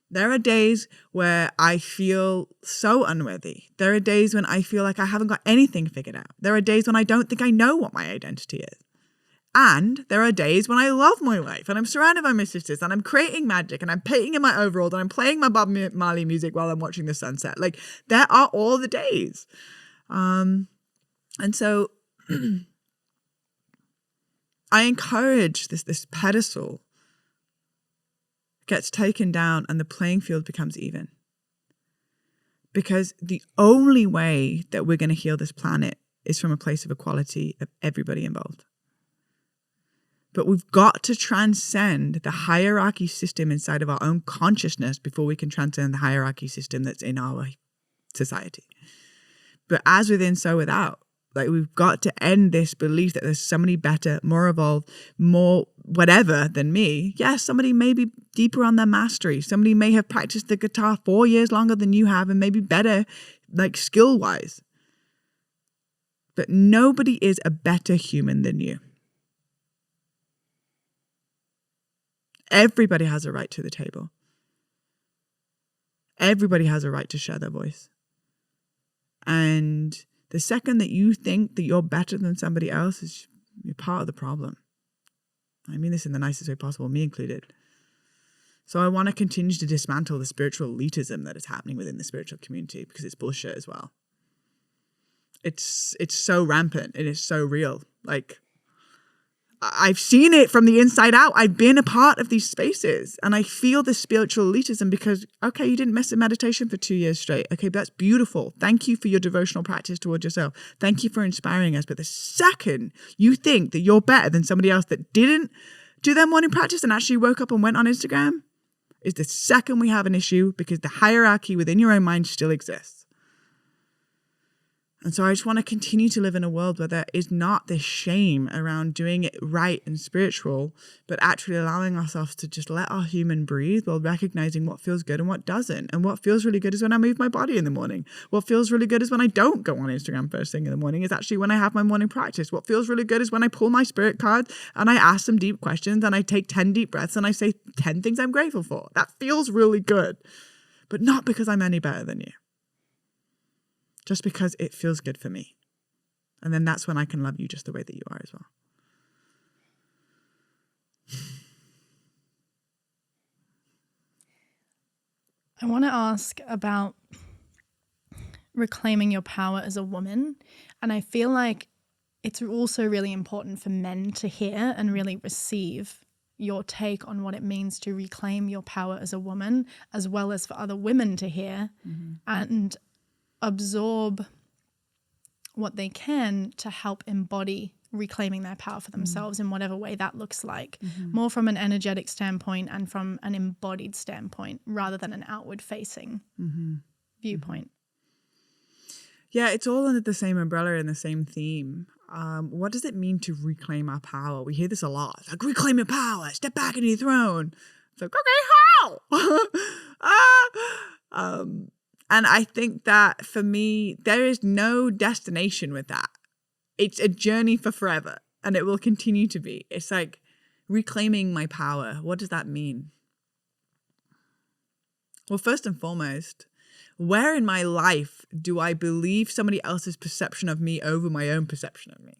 There are days where I feel so unworthy. There are days when I feel like I haven't got anything figured out. There are days when I don't think I know what my identity is. And there are days when I love my life and I'm surrounded by my sisters and I'm creating magic and I'm painting in my overalls and I'm playing my Bob Marley music while I'm watching the sunset. Like, there are all the days. And so I encourage this pedestal gets taken down and the playing field becomes even. Because the only way that we're going to heal this planet is from a place of equality of everybody involved. But we've got to transcend the hierarchy system inside of our own consciousness before we can transcend the hierarchy system that's in our society. But as within, so without. Like, we've got to end this belief that there's somebody better, more evolved, more whatever than me. Yes, somebody may be deeper on their mastery. Somebody may have practiced the guitar 4 years longer than you have and maybe better, like, skill-wise. But nobody is a better human than you. Everybody has a right to the table. Everybody has a right to share their voice. And the second that you think that you're better than somebody else, you're part of the problem. I mean this in the nicest way possible, me included. So I want to continue to dismantle the spiritual elitism that is happening within the spiritual community because it's bullshit as well. It's so rampant and it's so real. Like, I've seen it from the inside out. I've been a part of these spaces and I feel the spiritual elitism because, okay, you didn't miss a meditation for 2 years straight. Okay, but that's beautiful. Thank you for your devotional practice towards yourself. Thank you for inspiring us. But the second you think that you're better than somebody else that didn't do their morning practice and actually woke up and went on Instagram is the second we have an issue because the hierarchy within your own mind still exists. And so I just want to continue to live in a world where there is not this shame around doing it right and spiritual, but actually allowing ourselves to just let our human breathe while recognizing what feels good and what doesn't. And what feels really good is when I move my body in the morning. What feels really good is when I don't go on Instagram first thing in the morning. It's actually when I have my morning practice. What feels really good is when I pull my spirit card and I ask some deep questions and I take 10 deep breaths and I say 10 things I'm grateful for. That feels really good, but not because I'm any better than you. Just because it feels good for me. And then that's when I can love you just the way that you are as well. I want to ask about reclaiming your power as a woman. And I feel like it's also really important for men to hear and really receive your take on what it means to reclaim your power as a woman, as well as for other women to hear and absorb what they can to help embody reclaiming their power for themselves in whatever way that looks like, more from an energetic standpoint and from an embodied standpoint rather than an outward facing viewpoint. Yeah, it's all under the same umbrella and the same theme. What does it mean to reclaim our power? We hear this a lot. It's like, reclaim your power, step back into your throne. It's like, okay, how? And I think that for me, there is no destination with that. It's a journey for forever, and it will continue to be. It's like reclaiming my power. What does that mean? Well, first and foremost, where in my life do I believe somebody else's perception of me over my own perception of me?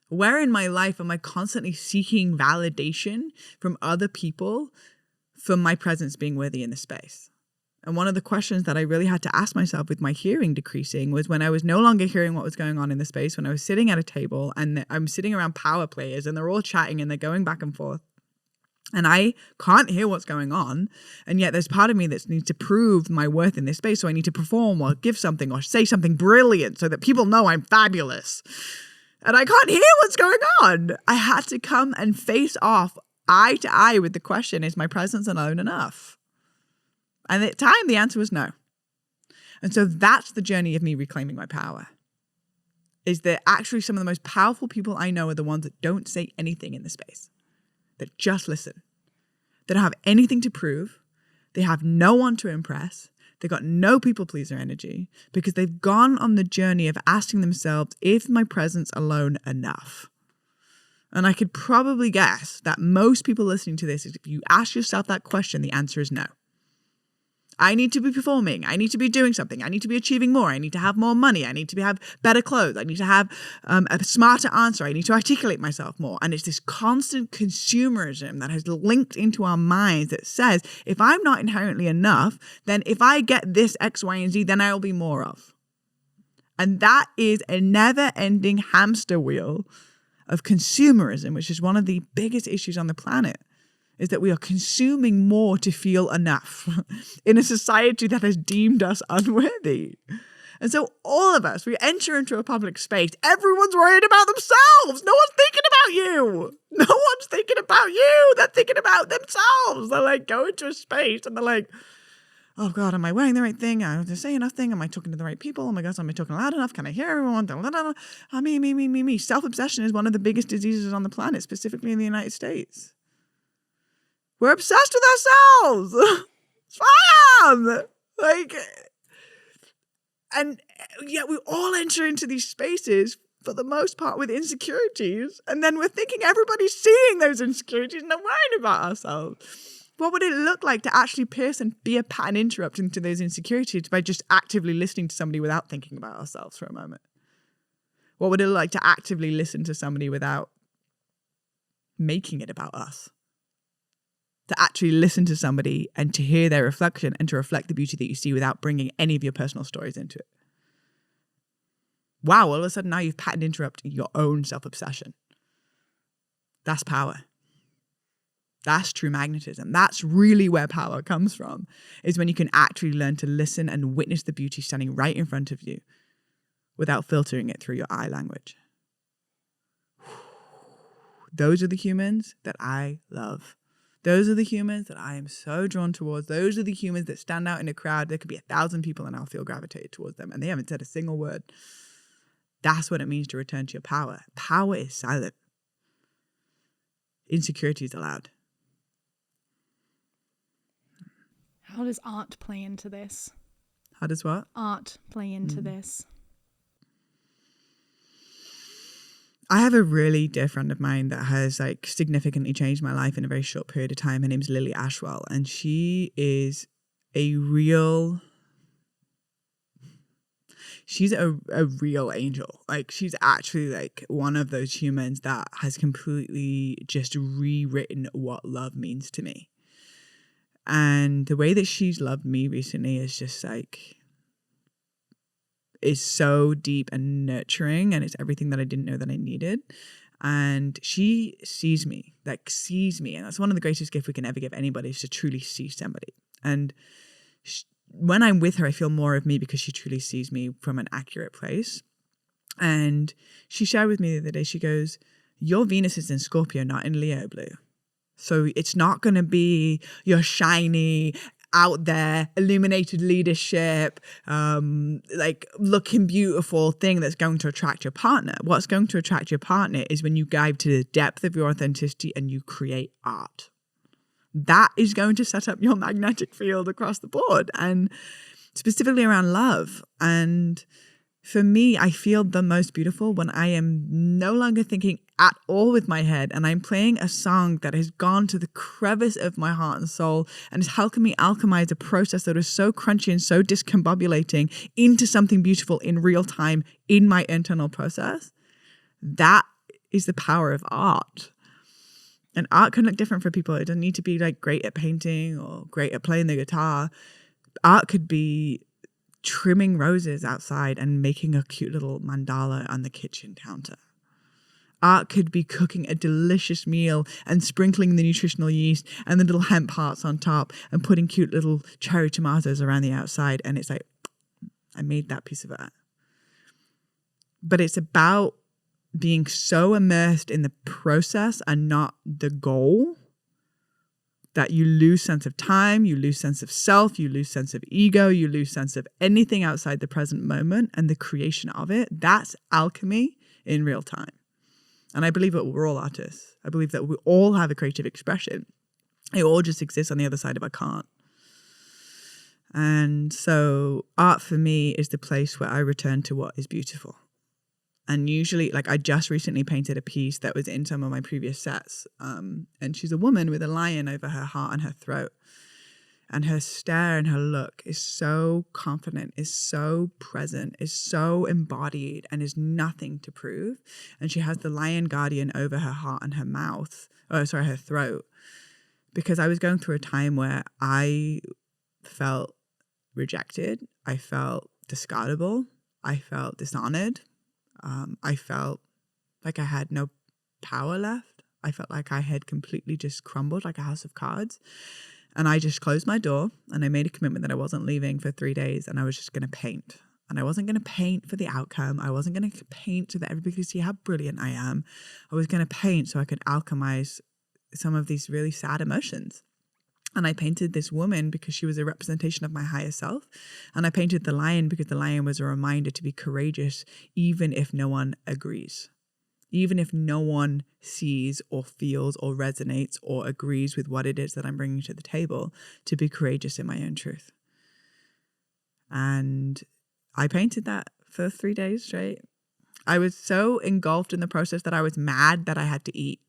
Where in my life am I constantly seeking validation from other people for my presence being worthy in the space? And one of the questions that I really had to ask myself with my hearing decreasing was when I was no longer hearing what was going on in the space, when I was sitting at a table and I'm sitting around power players and they're all chatting and they're going back and forth. And I can't hear what's going on. And yet there's part of me that needs to prove my worth in this space. So I need to perform or give something or say something brilliant so that people know I'm fabulous. And I can't hear what's going on. I had to come and face off eye to eye with the question, is my presence alone enough? And at the time, the answer was no. And so that's the journey of me reclaiming my power. Is that actually some of the most powerful people I know are the ones that don't say anything in the space. That just listen. They don't have anything to prove. They have no one to impress. They've got no people pleaser energy because they've gone on the journey of asking themselves, is my presence alone enough? And I could probably guess that most people listening to this, if you ask yourself that question, the answer is no. I need to be performing. I need to be doing something. I need to be achieving more. I need to have more money. I need to have better clothes. I need to have a smarter answer. I need to articulate myself more. And it's this constant consumerism that has linked into our minds that says, if I'm not inherently enough, then if I get this X, Y, and Z, then I will be more of. And that is a never-ending hamster wheel of consumerism, which is one of the biggest issues on the planet. Is that we are consuming more to feel enough in a society that has deemed us unworthy. And so all of us, we enter into a public space, everyone's worried about themselves. No one's thinking about you. No one's thinking about you. They're thinking about themselves. They're like, go into a space and they're like, oh God, am I wearing the right thing? Am I saying enough thing? Am I talking to the right people? Oh my gosh, am I talking loud enough? Can I hear everyone? Me. Self-obsession is one of the biggest diseases on the planet, specifically in the United States. We're obsessed with ourselves. Fam! And yet we all enter into these spaces, for the most part, with insecurities. And then we're thinking everybody's seeing those insecurities and they're worrying about ourselves. What would it look like to actually pierce and be a pattern interrupt into those insecurities by just actively listening to somebody without thinking about ourselves for a moment? What would it look like to actively listen to somebody without making it about us? To actually listen to somebody and to hear their reflection and to reflect the beauty that you see without bringing any of your personal stories into it. Wow, all of a sudden now you've pattern interrupted your own self-obsession. That's power. That's true magnetism. That's really where power comes from, is when you can actually learn to listen and witness the beauty standing right in front of you without filtering it through your eye language. Those are the humans that I love. Those are the humans that I am so drawn towards. Those are the humans that stand out in a crowd. There could be 1,000 people and I'll feel gravitated towards them and they haven't said a single word. That's what it means to return to your power. Power is silent. Insecurity is allowed. How does art play into this? How does what? Art play into this. I have a really dear friend of mine that has significantly changed my life in a very short period of time. Her name's Lily Ashwell, and she is she's a real angel. She's actually one of those humans that has completely just rewritten what love means to me. And the way that she's loved me recently is just is so deep and nurturing, and it's everything that I didn't know that I needed. And she sees me. And that's one of the greatest gifts we can ever give anybody, is to truly see somebody. And when I'm with her, I feel more of me because she truly sees me from an accurate place. And she shared with me the other day, she goes, your Venus is in Scorpio, not in Leo, Blue. So it's not going to be your shiny, out there, illuminated leadership, like looking beautiful thing that's going to attract your partner. What's going to attract your partner is when you dive to the depth of your authenticity and you create art. That is going to set up your magnetic field across the board, and specifically around love. And for me, I feel the most beautiful when I am no longer thinking at all with my head, and I'm playing a song that has gone to the crevice of my heart and soul and is helping me alchemize a process that was so crunchy and so discombobulating into something beautiful in real time in my internal process. That is the power of art. And art can look different for people. It doesn't need to be like great at painting or great at playing the guitar. Art could be trimming roses outside and making a cute little mandala on the kitchen counter. Art could be cooking a delicious meal and sprinkling the nutritional yeast and the little hemp hearts on top and putting cute little cherry tomatoes around the outside. And it's like, I made that piece of art. But it's about being so immersed in the process and not the goal that you lose sense of time, you lose sense of self, you lose sense of ego, you lose sense of anything outside the present moment and the creation of it. That's alchemy in real time. And I believe that we're all artists. I believe that we all have a creative expression. It all just exists on the other side of a can't. And so art for me is the place where I return to what is beautiful. And usually, like I just recently painted a piece that was in some of my previous sets. And she's a woman with a lion over her heart and her throat. And her stare and her look is so confident, is so present, is so embodied, and is nothing to prove. And she has the lion guardian over her heart and her her throat. Because I was going through a time where I felt rejected. I felt discardable. I felt dishonored. I felt like I had no power left. I felt like I had completely just crumbled like a house of cards. And I just closed my door and I made a commitment that I wasn't leaving for 3 days, and I was just going to paint. And I wasn't going to paint for the outcome. I wasn't going to paint so that everybody could see how brilliant I am. I was going to paint so I could alchemize some of these really sad emotions. And I painted this woman because she was a representation of my higher self. And I painted the lion because the lion was a reminder to be courageous, even if no one agrees. Even if no one sees or feels or resonates or agrees with what it is that I'm bringing to the table, to be courageous in my own truth. And I painted that for 3 days straight. I was so engulfed in the process that I was mad that I had to eat.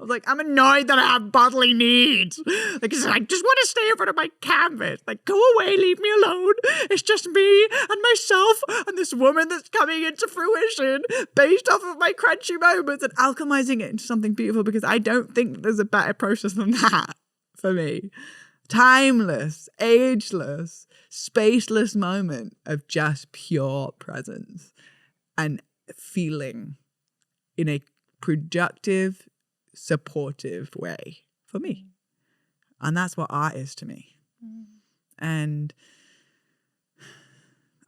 I was like, I'm annoyed that I have bodily needs. Like, I just want to stay in front of my canvas. Like, go away, leave me alone. It's just me and myself and this woman that's coming into fruition based off of my crunchy moments and alchemizing it into something beautiful, because I don't think there's a better process than that for me. Timeless, ageless, spaceless moment of just pure presence and feeling in a productive, supportive way for me. And that's what art is to me. And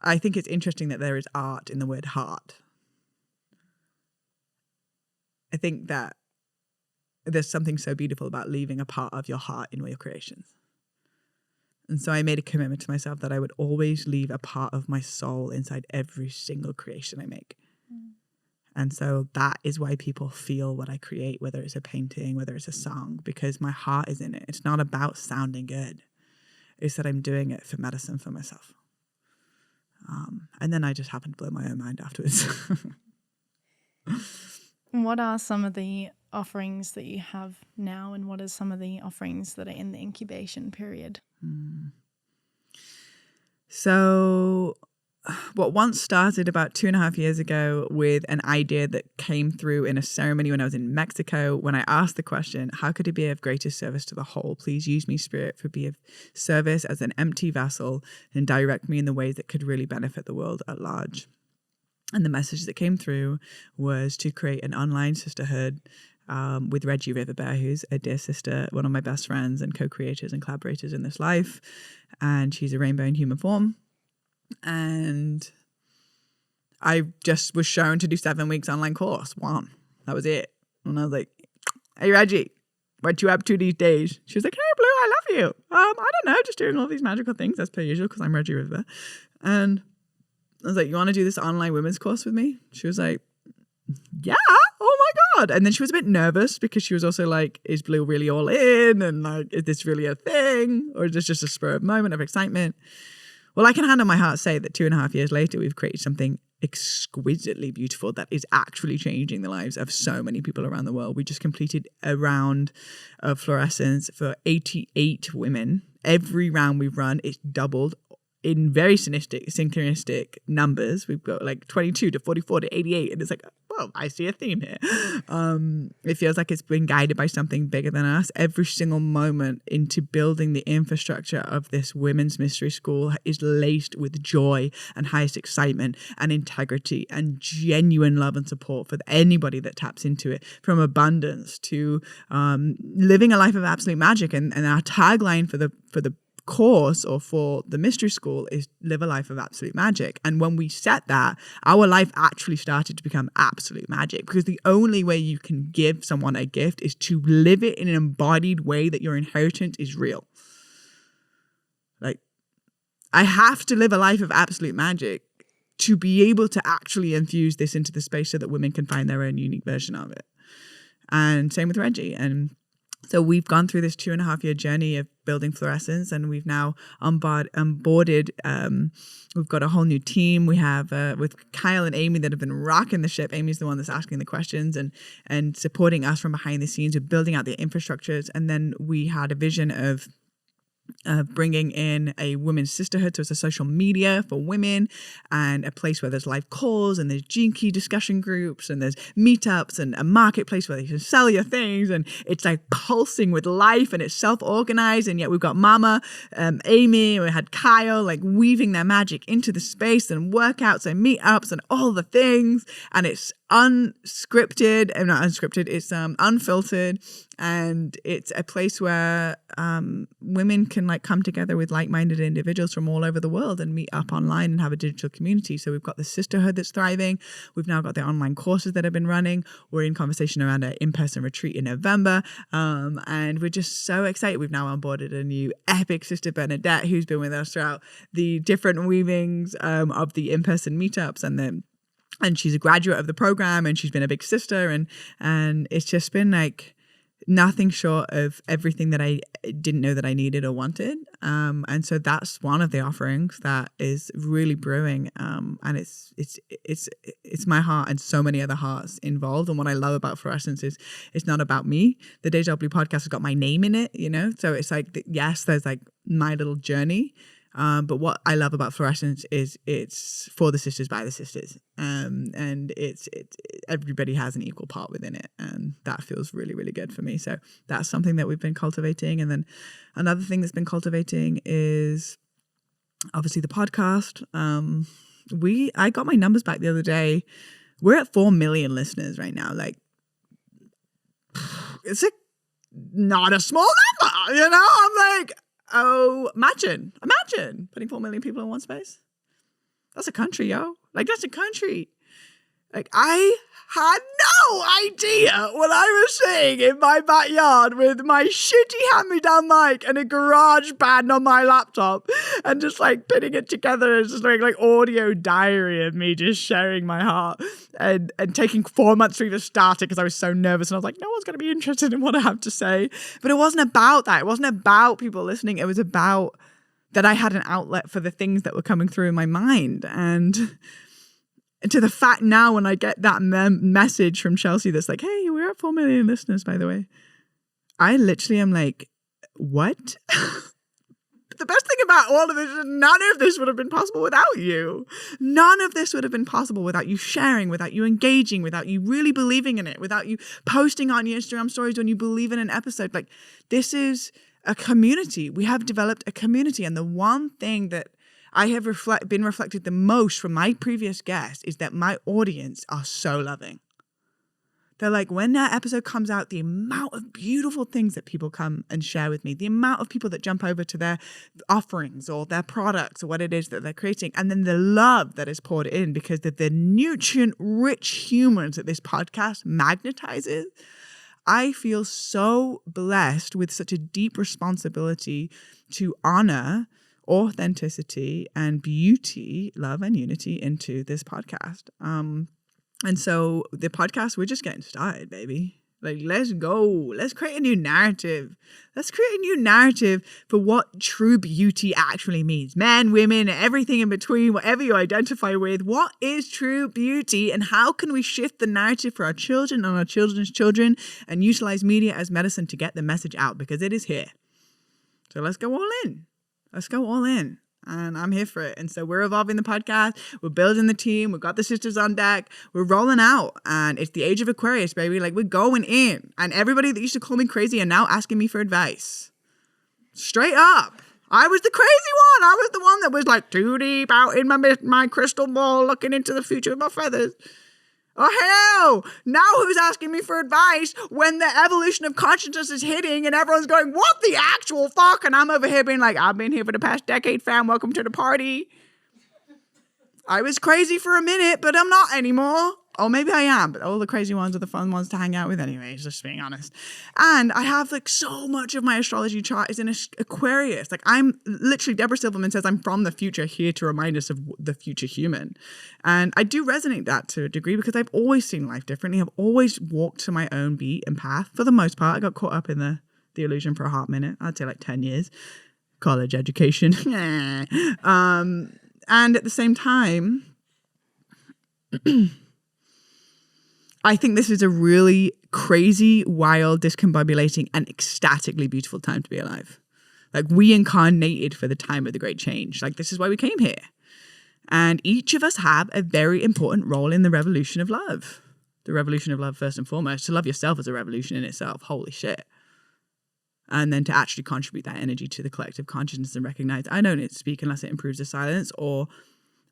I think it's interesting that there is art in the word heart. I think that there's something so beautiful about leaving a part of your heart in your creations. And so I made a commitment to myself that I would always leave a part of my soul inside every single creation I make. And so that is why people feel what I create, whether it's a painting, whether it's a song, because my heart is in it. It's not about sounding good. It's that I'm doing it for medicine for myself. And then I just happen to blow my own mind afterwards. What are some of the offerings that you have now, and what are some of the offerings that are in the incubation period? So what once started about 2.5 years ago with an idea that came through in a ceremony when I was in Mexico, when I asked the question, how could it be of greatest service to the whole? Please use me, Spirit, for be of service as an empty vessel and direct me in the ways that could really benefit the world at large. And the message that came through was to create an online sisterhood with Reggie Riverbear, who's a dear sister, one of my best friends and co-creators and collaborators in this life. And she's a rainbow in human form. And I just was shown to do 7 weeks online course. One. That was it. And I was like, hey, Reggie, what you up to these days? She was like, hey, Blue, I love you. I don't know, just doing all these magical things as per usual because I'm Reggie River. And I was like, you want to do this online women's course with me? She was like, yeah. Oh my God. And then she was a bit nervous because she was also like, is Blue really all in? And like, is this really a thing? Or is this just a spur of moment of excitement? Well, I can hand on my heart say that 2.5 years later, we've created something exquisitely beautiful that is actually changing the lives of so many people around the world. We just completed a round of Florescence for 88 women. Every round we've run, it's doubled in very synchronistic numbers. We've got like 22 to 44 to 88. And it's like, well, I see a theme here. It feels like it's been guided by something bigger than us. Every single moment into building the infrastructure of this women's mystery school is laced with joy and highest excitement and integrity and genuine love and support for anybody that taps into it, from abundance to living a life of absolute magic. And our tagline for the course or for the mystery school is live a life of absolute magic. And when we set that, our life actually started to become absolute magic, because the only way you can give someone a gift is to live it in an embodied way that your inheritance is real. Like, I have to live a life of absolute magic to be able to actually infuse this into the space so that women can find their own unique version of it. And same with Reggie. And so we've gone through this 2.5-year journey of building Florescence, and we've now onboarded. We've got a whole new team. We have with Kyle and Amy that have been rocking the ship. Amy's the one that's asking the questions and supporting us from behind the scenes with building out the infrastructures. And then we had a vision of bringing in a women's sisterhood. So it's a social media for women and a place where there's live calls and there's Gene Key discussion groups and there's meetups and a marketplace where you can sell your things. And it's like pulsing with life and it's self-organized. And yet we've got Mama, Amy, and we had Kyle like weaving their magic into the space and workouts and meetups and all the things. And it's unscripted and not unscripted. It's unfiltered. And it's a place where women can like come together with like-minded individuals from all over the world and meet up online and have a digital community. So we've got the sisterhood that's thriving. We've now got the online courses that have been running. We're in conversation around an in-person retreat in November. And we're just so excited. We've now onboarded a new epic Sister Bernadette who's been with us throughout the different weavings of the in-person meetups and she's a graduate of the program and she's been a big sister and it's just been like nothing short of everything that I didn't know that I needed or wanted. And so that's one of the offerings that is really brewing. And it's my heart and so many other hearts involved. And what I love about Florescence is it's not about me. The Deja Blu podcast has got my name in it, you know? So it's like, yes, there's like my little journey. But what I love about Florescence is it's for the sisters by the sisters, and it's everybody has an equal part within it, and that feels really, really good for me. So that's something that we've been cultivating. And then another thing that's been cultivating is obviously the podcast. I got my numbers back the other day. We're at 4 million listeners right now. Like, it's like not a small number, you know? I'm like, oh, imagine putting 4 million people in one space. That's a country, yo. Like, that's a country. Like, I had no idea what I was saying in my backyard with my shitty hand-me-down mic and a garage band on my laptop and just like putting it together as just like audio diary of me just sharing my heart and taking 4 months to even start it because I was so nervous and I was like, no one's going to be interested in what I have to say. But it wasn't about that. It wasn't about people listening. It was about that I had an outlet for the things that were coming through in my mind. And to the fact now when I get that message from Chelsea that's like, hey, we're at 4 million listeners, by the way. I literally am like, what? the best thing about all of this is none of this would have been possible without you. None of this would have been possible without you sharing, without you engaging, without you really believing in it, without you posting on your Instagram stories when you believe in an episode. Like, this is a community. We have developed a community. And the one thing that I have been reflected the most from my previous guests is that my audience are so loving. They're like, when that episode comes out, the amount of beautiful things that people come and share with me, the amount of people that jump over to their offerings or their products or what it is that they're creating, and then the love that is poured in because of the nutrient-rich humans that this podcast magnetizes. I feel so blessed with such a deep responsibility to honor authenticity and beauty, love and unity into this podcast. And so the podcast, we're just getting started, baby. Like, let's go. Let's create a new narrative. Let's create a new narrative for what true beauty actually means. Men, women, everything in between, whatever you identify with. What is true beauty, and how can we shift the narrative for our children and our children's children and utilize media as medicine to get the message out, because it is here. So let's go all in. Let's go all in. And I'm here for it. And so we're evolving the podcast. We're building the team. We've got the sisters on deck. We're rolling out. And it's the age of Aquarius, baby. Like, we're going in. And everybody that used to call me crazy are now asking me for advice. Straight up. I was the crazy one. I was the one that was like too deep out in my crystal ball looking into the future with my feathers. Oh, hell. Now who's asking me for advice when the evolution of consciousness is hitting and everyone's going, what the actual fuck? And I'm over here being like, I've been here for the past decade, fam. Welcome to the party. I was crazy for a minute, but I'm not anymore. Or maybe I am, but all the crazy ones are the fun ones to hang out with anyways, just being honest. And I have like so much of my astrology chart is in Aquarius. Like, I'm literally, Deborah Silverman says I'm from the future, here to remind us of the future human. And I do resonate that to a degree because I've always seen life differently. I've always walked to my own beat and path for the most part. I got caught up in the illusion for a hot minute. I'd say like 10 years. College education. And at the same time, I think this is a really crazy, wild, discombobulating, and ecstatically beautiful time to be alive. Like, we incarnated for the time of the great change. Like, this is why we came here. And each of us have a very important role in the revolution of love. The revolution of love, first and foremost. To love yourself is a revolution in itself. Holy shit. And then to actually contribute that energy to the collective consciousness and recognize, I don't need to speak unless it improves the silence, or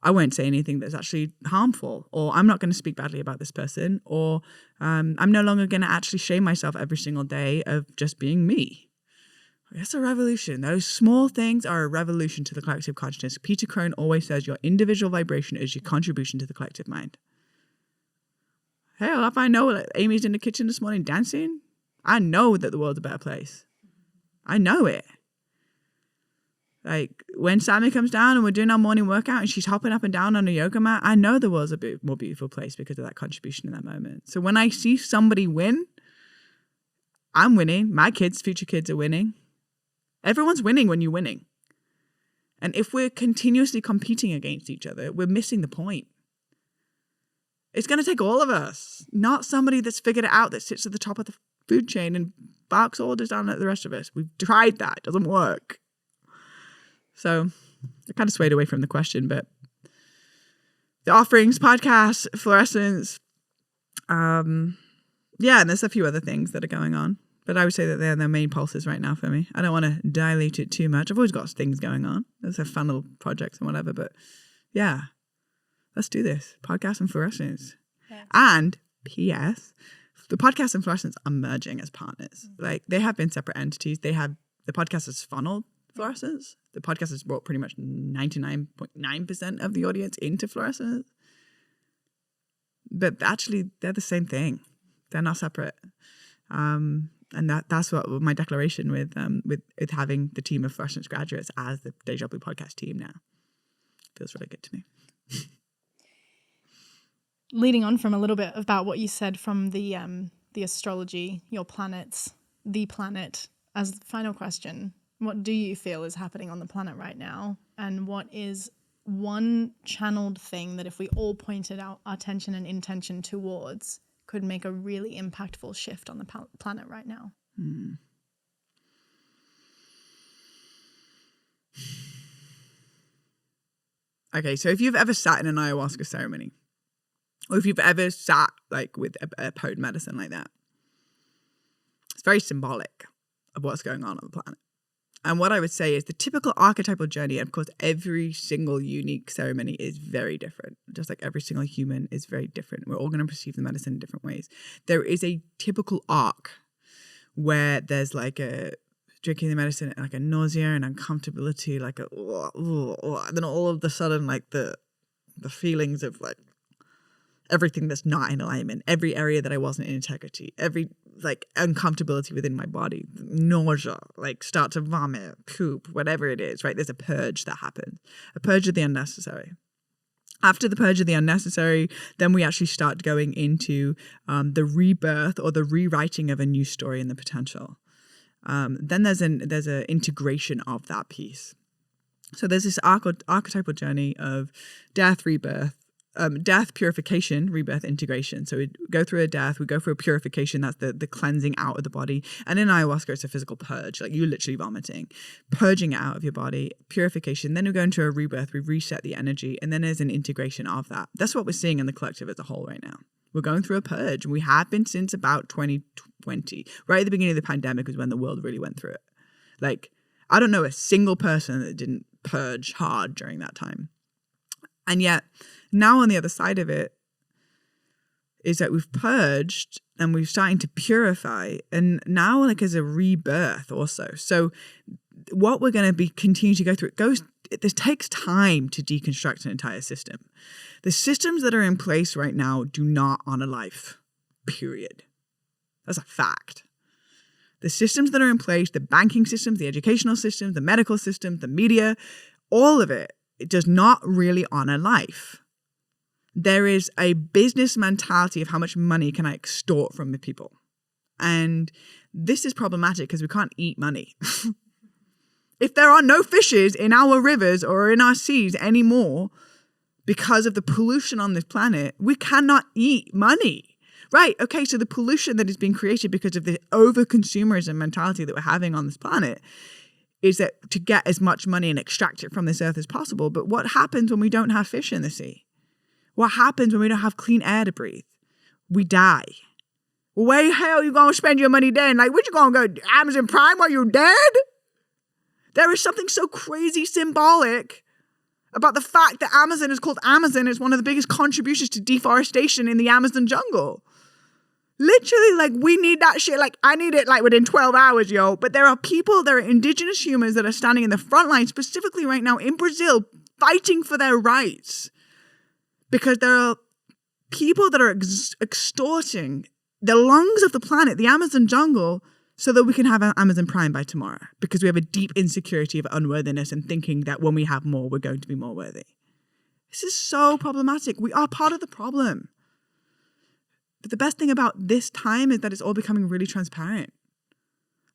I won't say anything that's actually harmful, or I'm not going to speak badly about this person, or I'm no longer going to actually shame myself every single day of just being me. That's a revolution. Those small things are a revolution to the collective consciousness. Peter Crone always says your individual vibration is your contribution to the collective mind. Hell, if I know that Amy's in the kitchen this morning dancing, I know that the world's a better place. I know it. Like, when Sammy comes down and we're doing our morning workout and she's hopping up and down on a yoga mat, I know the world's a bit more beautiful place because of that contribution in that moment. So when I see somebody win, I'm winning. My kids, future kids, are winning. Everyone's winning when you're winning. And if we're continuously competing against each other, we're missing the point. It's going to take all of us, not somebody that's figured it out that sits at the top of the food chain and barks orders down at the rest of us. We've tried that. It doesn't work. So I kind of swayed away from the question, but the offerings, podcast, Florescence, and there's a few other things that are going on, but I would say that they're the main pulses right now for me. I don't want to dilute it too much. I've always got things going on. There's a fun little projects and whatever, but yeah, let's do this. Podcast and Florescence. Yeah. And P.S., the podcast and Florescence are merging as partners. Mm-hmm. Like, they have been separate entities. The podcast has funneled Florescence. The podcast has brought pretty much 99.9% of the audience into Florescence. But actually, they're the same thing. They're not separate. And that's what my declaration with having the team of Florescence graduates as the Deja Blu podcast team now. Feels really good to me. Leading on from a little bit about what you said from the astrology, your planets, the planet, as the final question, what do you feel is happening on the planet right now? And what is one channeled thing that if we all pointed our attention and intention towards could make a really impactful shift on the planet right now? Okay, so if you've ever sat in an ayahuasca ceremony, or if you've ever sat like with a potent medicine like that, it's very symbolic of what's going on the planet. And what I would say is the typical archetypal journey, and of course, every single unique ceremony is very different. Just like every single human is very different. We're all going to perceive the medicine in different ways. There is a typical arc where there's like a drinking the medicine, like a nausea and uncomfortability, like and then all of a sudden, like the feelings of like everything that's not in alignment, every area that I wasn't in integrity, every like uncomfortability within my body, nausea, like start to vomit, poop, whatever it is, right? There's a purge that happens, a purge of the unnecessary. After the purge of the unnecessary, then we actually start going into the rebirth or the rewriting of a new story and the potential. Then there's an integration of that piece. So there's this archetypal journey of death, rebirth, death, purification, rebirth, integration. So we go through a death, we go through a purification, that's the cleansing out of the body. And in ayahuasca, it's a physical purge, like you're literally vomiting, purging it out of your body, purification. Then we go into a rebirth, we reset the energy, and then there's an integration of that. That's what we're seeing in the collective as a whole right now. We're going through a purge, and we have been since about 2020. Right at the beginning of the pandemic was when the world really went through it. Like, I don't know a single person that didn't purge hard during that time. And yet, now on the other side of it is that we've purged and we're starting to purify, and now like as a rebirth also. So what we're going to be continue to go through, this takes time to deconstruct an entire system. The systems that are in place right now do not honor life, period. That's a fact. The systems that are in place, the banking systems, the educational systems, the medical systems, the media, all of it does not really honor life. There is a business mentality of how much money can I extort from the people. And this is problematic because we can't eat money. If there are no fishes in our rivers or in our seas anymore because of the pollution on this planet, we cannot eat money. Right, okay, so the pollution that is being created because of the over-consumerism mentality that we're having on this planet is that to get as much money and extract it from this earth as possible. But what happens when we don't have fish in the sea? What happens when we don't have clean air to breathe? We die. Well, where the hell are you going to spend your money then? Like, what you going to go Amazon Prime while you're dead? There is something so crazy symbolic about the fact that Amazon is called Amazon. It's one of the biggest contributions to deforestation in the Amazon jungle. Literally, like, we need that shit. Like, I need it, like, within 12 hours, yo. But there are people, there are indigenous humans that are standing in the front line, specifically right now in Brazil, fighting for their rights. Because there are people that are extorting the lungs of the planet, the Amazon jungle, so that we can have Amazon Prime by tomorrow. Because we have a deep insecurity of unworthiness and thinking that when we have more, we're going to be more worthy. This is so problematic. We are part of the problem. But the best thing about this time is that it's all becoming really transparent.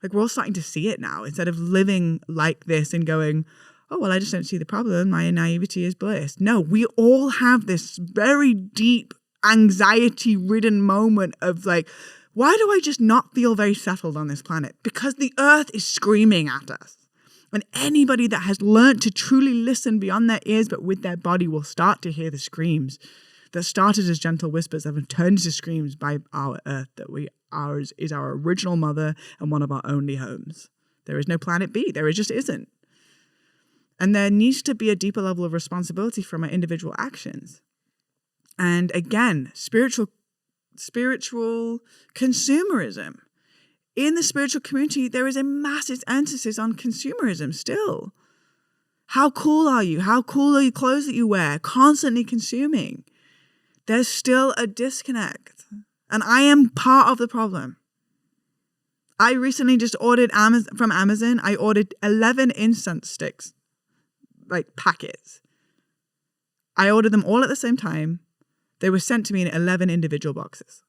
Like, we're all starting to see it now instead of living like this and going, oh, well, I just don't see the problem. My naivety is bliss. No, we all have this very deep anxiety-ridden moment of like, why do I just not feel very settled on this planet? Because the earth is screaming at us. And anybody that has learned to truly listen beyond their ears but with their body will start to hear the screams that started as gentle whispers that have turned into screams by our earth, that ours is our original mother and one of our only homes. There is no planet B. There just isn't. And there needs to be a deeper level of responsibility from our individual actions. And again, spiritual consumerism. In the spiritual community, there is a massive emphasis on consumerism still. How cool are you? How cool are your clothes that you wear? Constantly consuming. There's still a disconnect. And I am part of the problem. I recently just ordered from Amazon. I ordered 11 incense sticks, like packets. I ordered them all at the same time. They were sent to me in 11 individual boxes.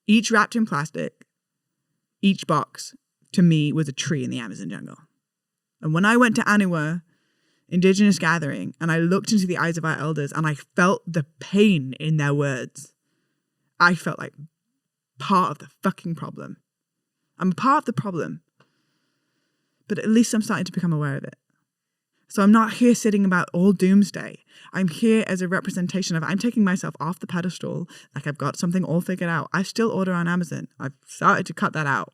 Each wrapped in plastic. Each box, to me, was a tree in the Amazon jungle. And when I went to Aniwa, Indigenous gathering, and I looked into the eyes of our elders and I felt the pain in their words, I felt like part of the fucking problem. I'm part of the problem. But at least I'm starting to become aware of it. So I'm not here sitting about all doomsday. I'm here as a representation of, I'm taking myself off the pedestal, like I've got something all figured out. I still order on Amazon. I've started to cut that out.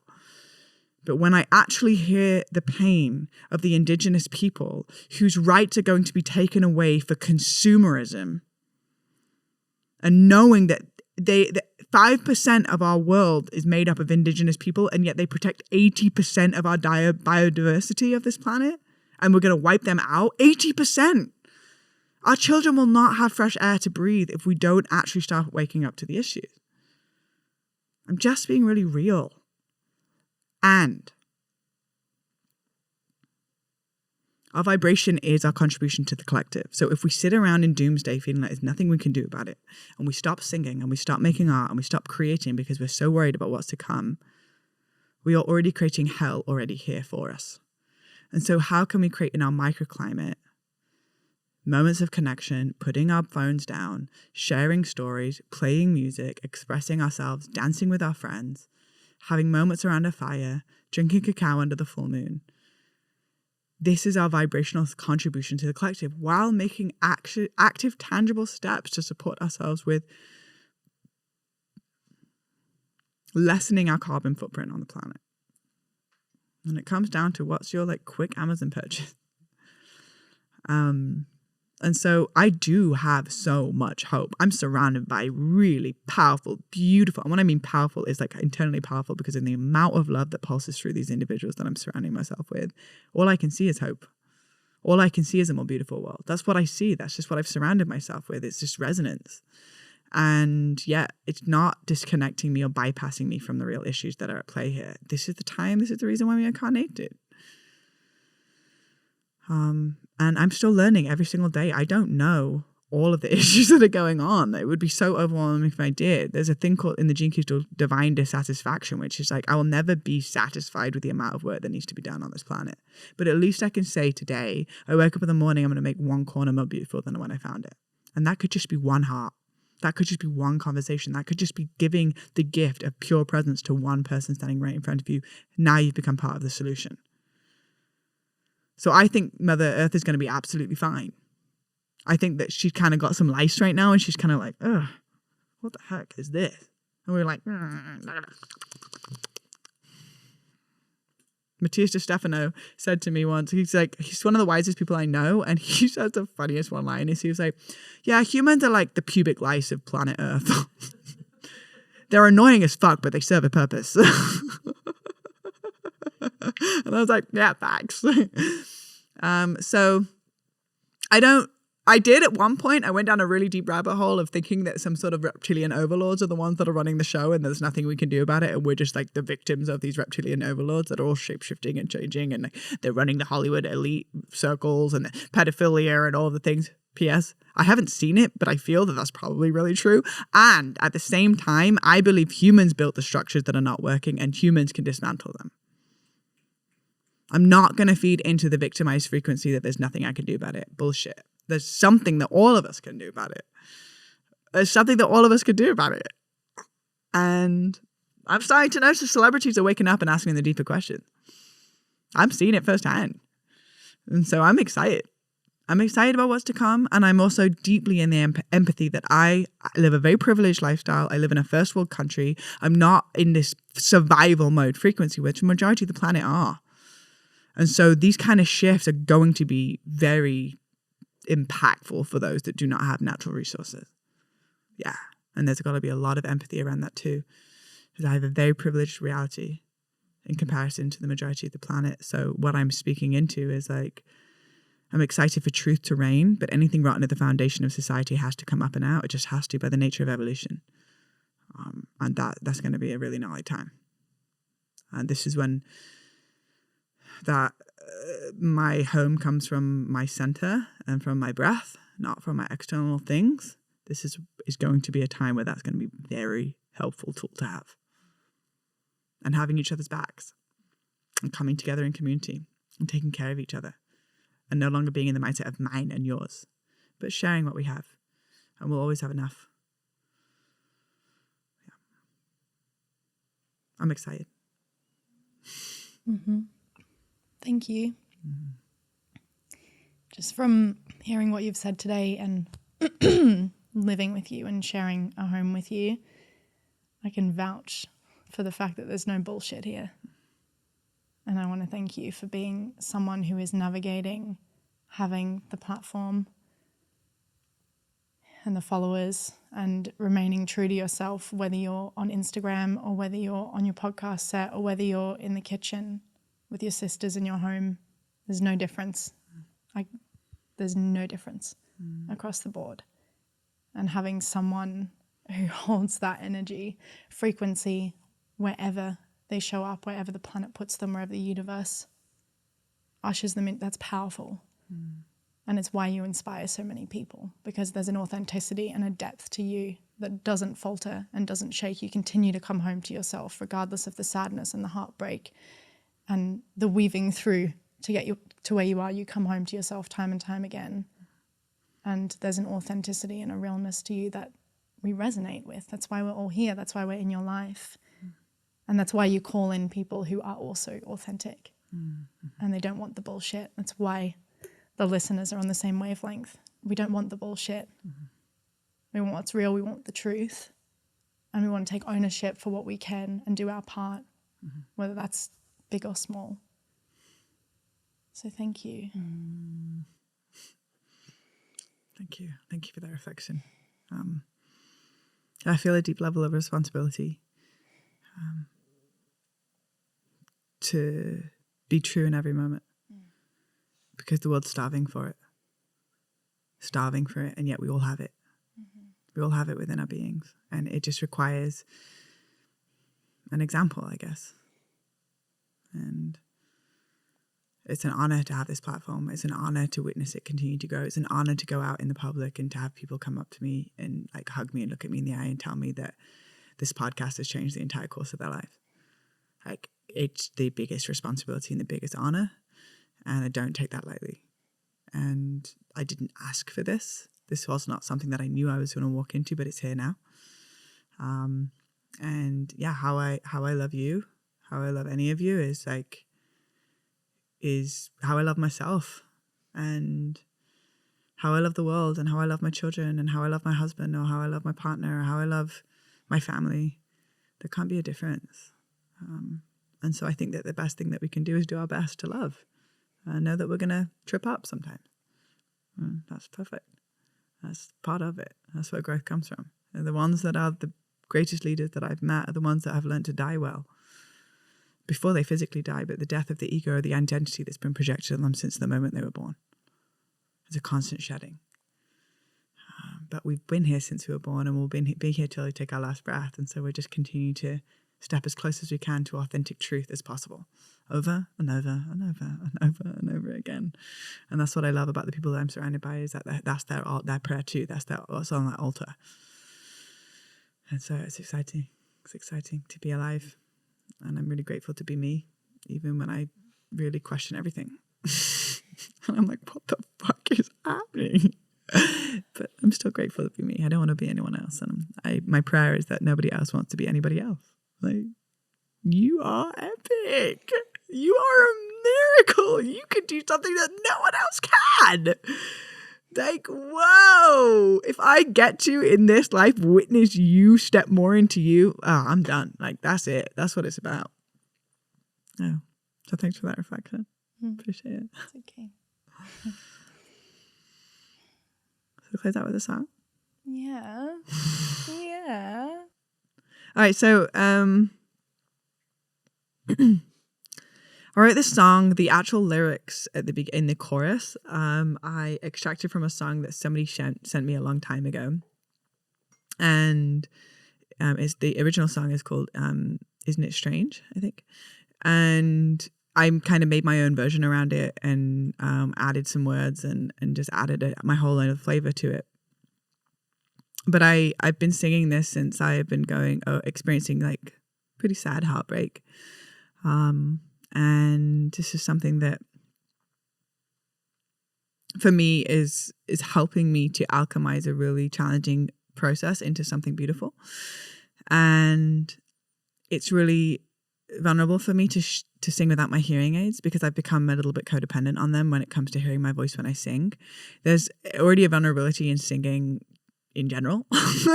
But when I actually hear the pain of the indigenous people whose rights are going to be taken away for consumerism, and knowing that 5% of our world is made up of indigenous people, and yet they protect 80% of our biodiversity of this planet, and we're going to wipe them out, 80%. Our children will not have fresh air to breathe if we don't actually start waking up to the issues. I'm just being really real. And our vibration is our contribution to the collective. So if we sit around in doomsday feeling like there's nothing we can do about it, and we stop singing and we stop making art and we stop creating because we're so worried about what's to come, we are already creating hell already here for us. And so how can we create in our microclimate moments of connection, putting our phones down, sharing stories, playing music, expressing ourselves, dancing with our friends, having moments around a fire, drinking cacao under the full moon? This is our vibrational contribution to the collective while making active, tangible steps to support ourselves with lessening our carbon footprint on the planet. And it comes down to what's your quick Amazon purchase. And so I do have so much hope. I'm surrounded by really powerful, beautiful, and what I mean powerful is internally powerful, because in the amount of love that pulses through these individuals that I'm surrounding myself with, all I can see is hope. All I can see is a more beautiful world. That's what I see. That's just what I've surrounded myself with. It's just resonance. And yet it's not disconnecting me or bypassing me from the real issues that are at play here. This is the time. This is the reason why we incarnated. And I'm still learning every single day. I don't know all of the issues that are going on. It would be so overwhelming if I did. There's a thing called in the Gene Keys called divine dissatisfaction, which is I will never be satisfied with the amount of work that needs to be done on this planet. But at least I can say today, I wake up in the morning, I'm going to make one corner more beautiful than when I found it. And that could just be one heart. That could just be one conversation. That could just be giving the gift of pure presence to one person standing right in front of you. Now you've become part of the solution. So I think Mother Earth is going to be absolutely fine. I think that she's kind of got some lice right now, and she's kind of like, ugh, what the heck is this? And we're like, Matthias De Stefano said to me once, he's one of the wisest people I know, and he said the funniest one line is he was like, yeah, humans are like the pubic lice of planet Earth. They're annoying as fuck, but they serve a purpose. And I was like, yeah, facts. So I did at one point, I went down a really deep rabbit hole of thinking that some sort of reptilian overlords are the ones that are running the show, and there's nothing we can do about it, and we're just the victims of these reptilian overlords that are all shape-shifting and changing, and they're running the Hollywood elite circles and the pedophilia and all the things. P.S. I haven't seen it, but I feel that that's probably really true. And at the same time, I believe humans built the structures that are not working, and humans can dismantle them. I'm not going to feed into the victimized frequency that there's nothing I can do about it. Bullshit. There's something that all of us can do about it. There's something that all of us could do about it. And I'm starting to notice celebrities are waking up and asking the deeper questions. I'm seeing it firsthand. And so I'm excited. I'm excited about what's to come. And I'm also deeply in the empathy that I live a very privileged lifestyle. I live in a first world country. I'm not in this survival mode frequency, which the majority of the planet are. And so these kind of shifts are going to be very impactful for those that do not have natural resources. Yeah. And there's got to be a lot of empathy around that too. Because I have a very privileged reality in comparison to the majority of the planet. So what I'm speaking into is I'm excited for truth to reign, but anything rotten at the foundation of society has to come up and out. It just has to by the nature of evolution. And that's going to be a really gnarly time. And this is when that my home comes from my center and from my breath, not from my external things. This is going to be a time where that's going to be a very helpful tool to have. And having each other's backs and coming together in community and taking care of each other and no longer being in the mindset of mine and yours, but sharing what we have, and we'll always have enough. Yeah. I'm excited. Mm-hmm. Thank you. Just from hearing what you've said today and living with you and sharing a home with you, I can vouch for the fact that there's no bullshit here. And I want to thank you for being someone who is navigating having the platform and the followers and remaining true to yourself, whether you're on Instagram or whether you're on your podcast set or whether you're in the kitchen with your sisters in your home. There's no difference. There's no difference across the board. And having someone who holds that energy, frequency, wherever they show up, wherever the planet puts them, wherever the universe ushers them in, that's powerful. And it's why you inspire so many people, because there's an authenticity and a depth to you that doesn't falter and doesn't shake. You continue to come home to yourself regardless of the sadness and the heartbreak and the weaving through to get you to where you are. You come home to yourself time and time again. And there's an authenticity and a realness to you that we resonate with. That's why we're all here. That's why we're in your life. And that's why you call in people who are also authentic and they don't want the bullshit. That's why the listeners are on the same wavelength. We don't want the bullshit. We want what's real. We want the truth. And we want to take ownership for what we can and do our part, whether that's big or small. So thank you. Thank you. Thank you for that reflection. I feel a deep level of responsibility to be true in every moment because the world's starving for it. And yet we all have it. We all have it within our beings. And it just requires an example, I guess. And it's an honor to have this platform. It's an honor to witness it continue to grow. It's an honor to go out in the public and to have people come up to me and like hug me and look at me in the eye and tell me that this podcast has changed the entire course of their life. Like, it's the biggest responsibility and the biggest honor. And I don't take that lightly. And I didn't ask for this. This was not something that I knew I was going to walk into, but it's here now. And yeah, how I love you, how I love any of you is how I love myself and how I love the world and how I love my children and how I love my husband or how I love my partner or how I love my family. There can't be a difference. And so I think that the best thing that we can do is do our best to love. Know that we're going to trip up sometimes. That's perfect. That's part of it. That's where growth comes from. And the ones that are the greatest leaders that I've met are the ones that have learned to die well before they physically die, but the death of the ego or the identity that's been projected on them since the moment they were born. It's a constant shedding. But we've been here since we were born and we'll be here till we take our last breath. And so we're just continuing to step as close as we can to authentic truth as possible, over and over and over and over and over again. And that's what I love about the people that I'm surrounded by, is that that's their prayer too. That's what's on that altar. And so it's exciting. It's exciting to be alive. And I'm really grateful to be me, even when I really question everything. And I'm like, what the fuck is happening? But I'm still grateful to be me. I don't want to be anyone else. And my prayer is that nobody else wants to be anybody else. Like, you are epic. You are a miracle. You can do something that no one else can. Like, whoa. If I get to, in this life, witness you step more into you, I'm done. Like, that's it. That's what it's about. Oh, so thanks for that reflection. Appreciate it. It's okay. So close out with a song? Yeah. Yeah. All right, so I wrote this song, the actual lyrics at in the chorus, I extracted from a song that somebody sent me a long time ago. And the original song is called Isn't It Strange, I think. And I kind of made my own version around it and added some words and just added my whole own flavor to it. But I've been singing this since I have been experiencing like pretty sad heartbreak. And this is something that for me is helping me to alchemize a really challenging process into something beautiful. And it's really vulnerable for me to sing without my hearing aids because I've become a little bit codependent on them when it comes to hearing my voice when I sing. There's already a vulnerability in singing in general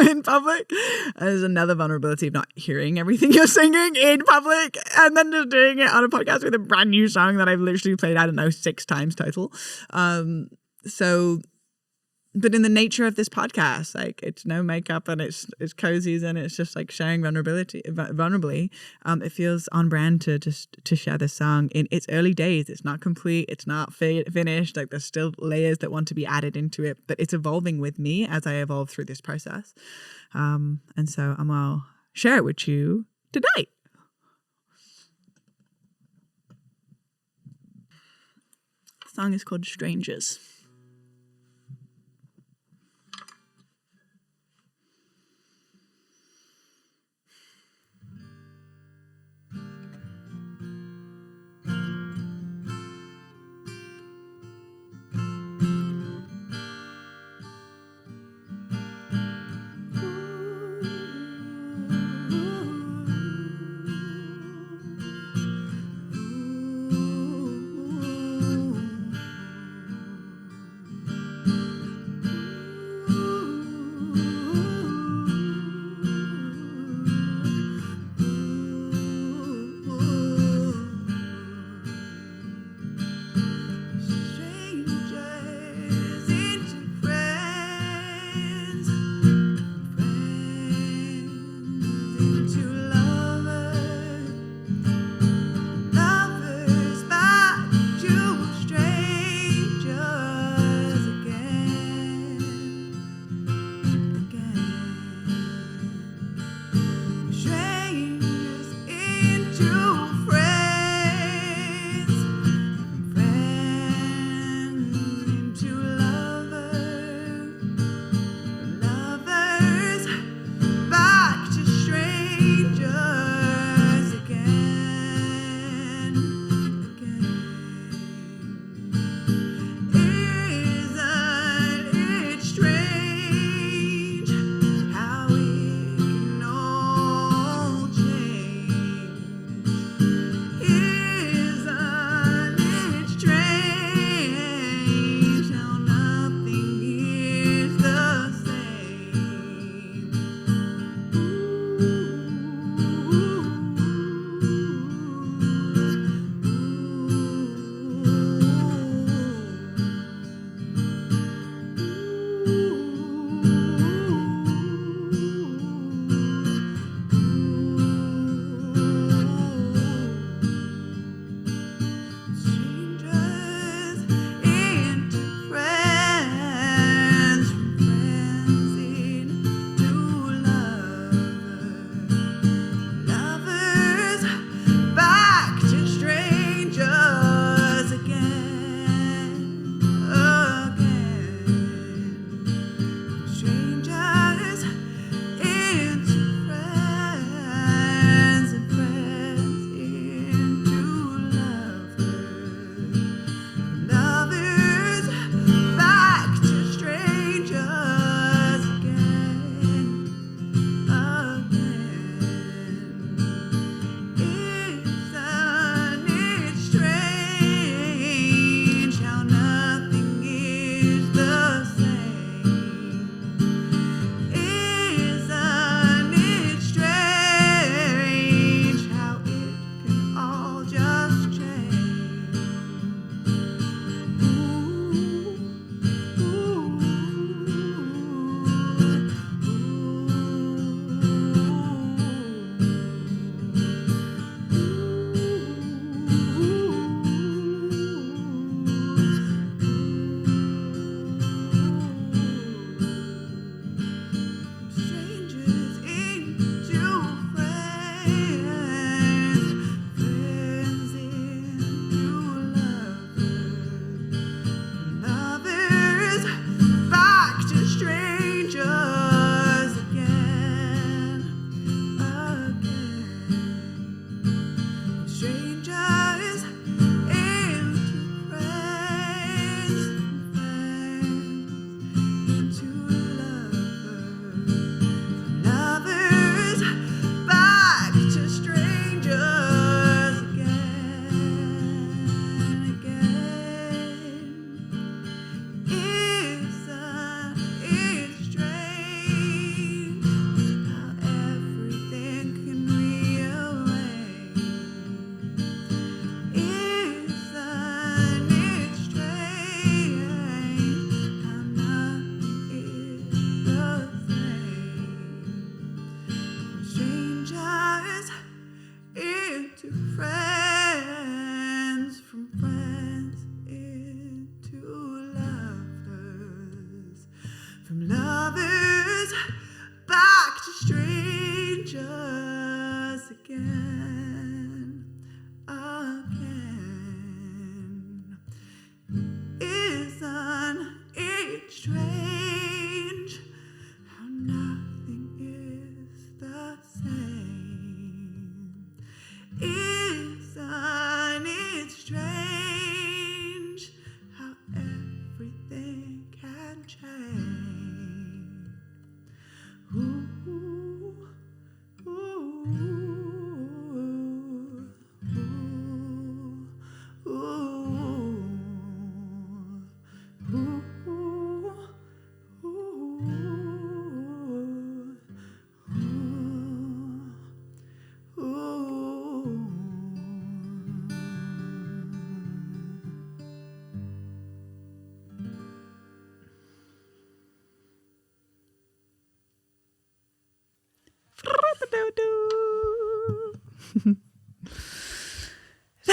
in public. There's another vulnerability of not hearing everything you're singing in public and then just doing it on a podcast with a brand new song that I've literally played, I don't know, 6 times total. But in the nature of this podcast, like it's no makeup and it's cozy and it's just like sharing vulnerably. It feels on brand to share this song in its early days. It's not complete. It's not finished. Like there's still layers that want to be added into it, but it's evolving with me as I evolve through this process. And so I'm going to share it with you tonight. The song is called Strangers.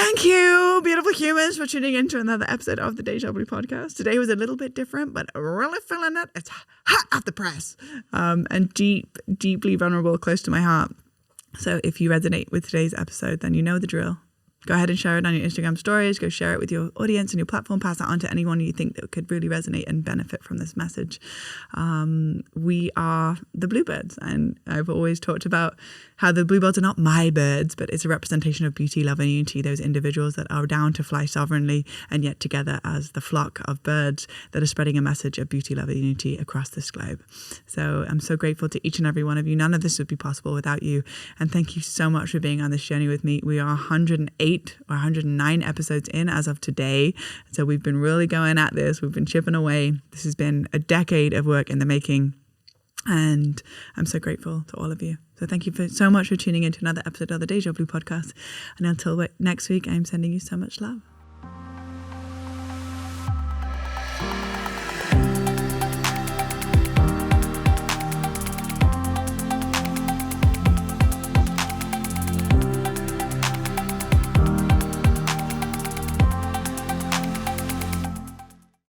Thank you, beautiful humans, for tuning in to another episode of the Deja Blu podcast. Today was a little bit different, but really feeling it. It's hot off the press, and deeply vulnerable, close to my heart. So if you resonate with today's episode, then you know the drill. Go ahead and share it on your Instagram stories. Go share it with your audience and your platform. Pass it on to anyone you think that could really resonate and benefit from this message. We are the bluebirds, and I've always talked about how the bluebirds are not my birds, but it's a representation of beauty, love, and unity. Those individuals that are down to fly sovereignly and yet together as the flock of birds that are spreading a message of beauty, love, and unity across this globe. So I'm so grateful to each and every one of you. None of this would be possible without you. And thank you so much for being on this journey with me. We are 108 or 109 episodes in as of today. So we've been really going at this. We've been chipping away. This has been a decade of work in the making. And I'm so grateful to all of you. So thank you so much for tuning in to another episode of the Deja Blu podcast. And until next week, I'm sending you so much love.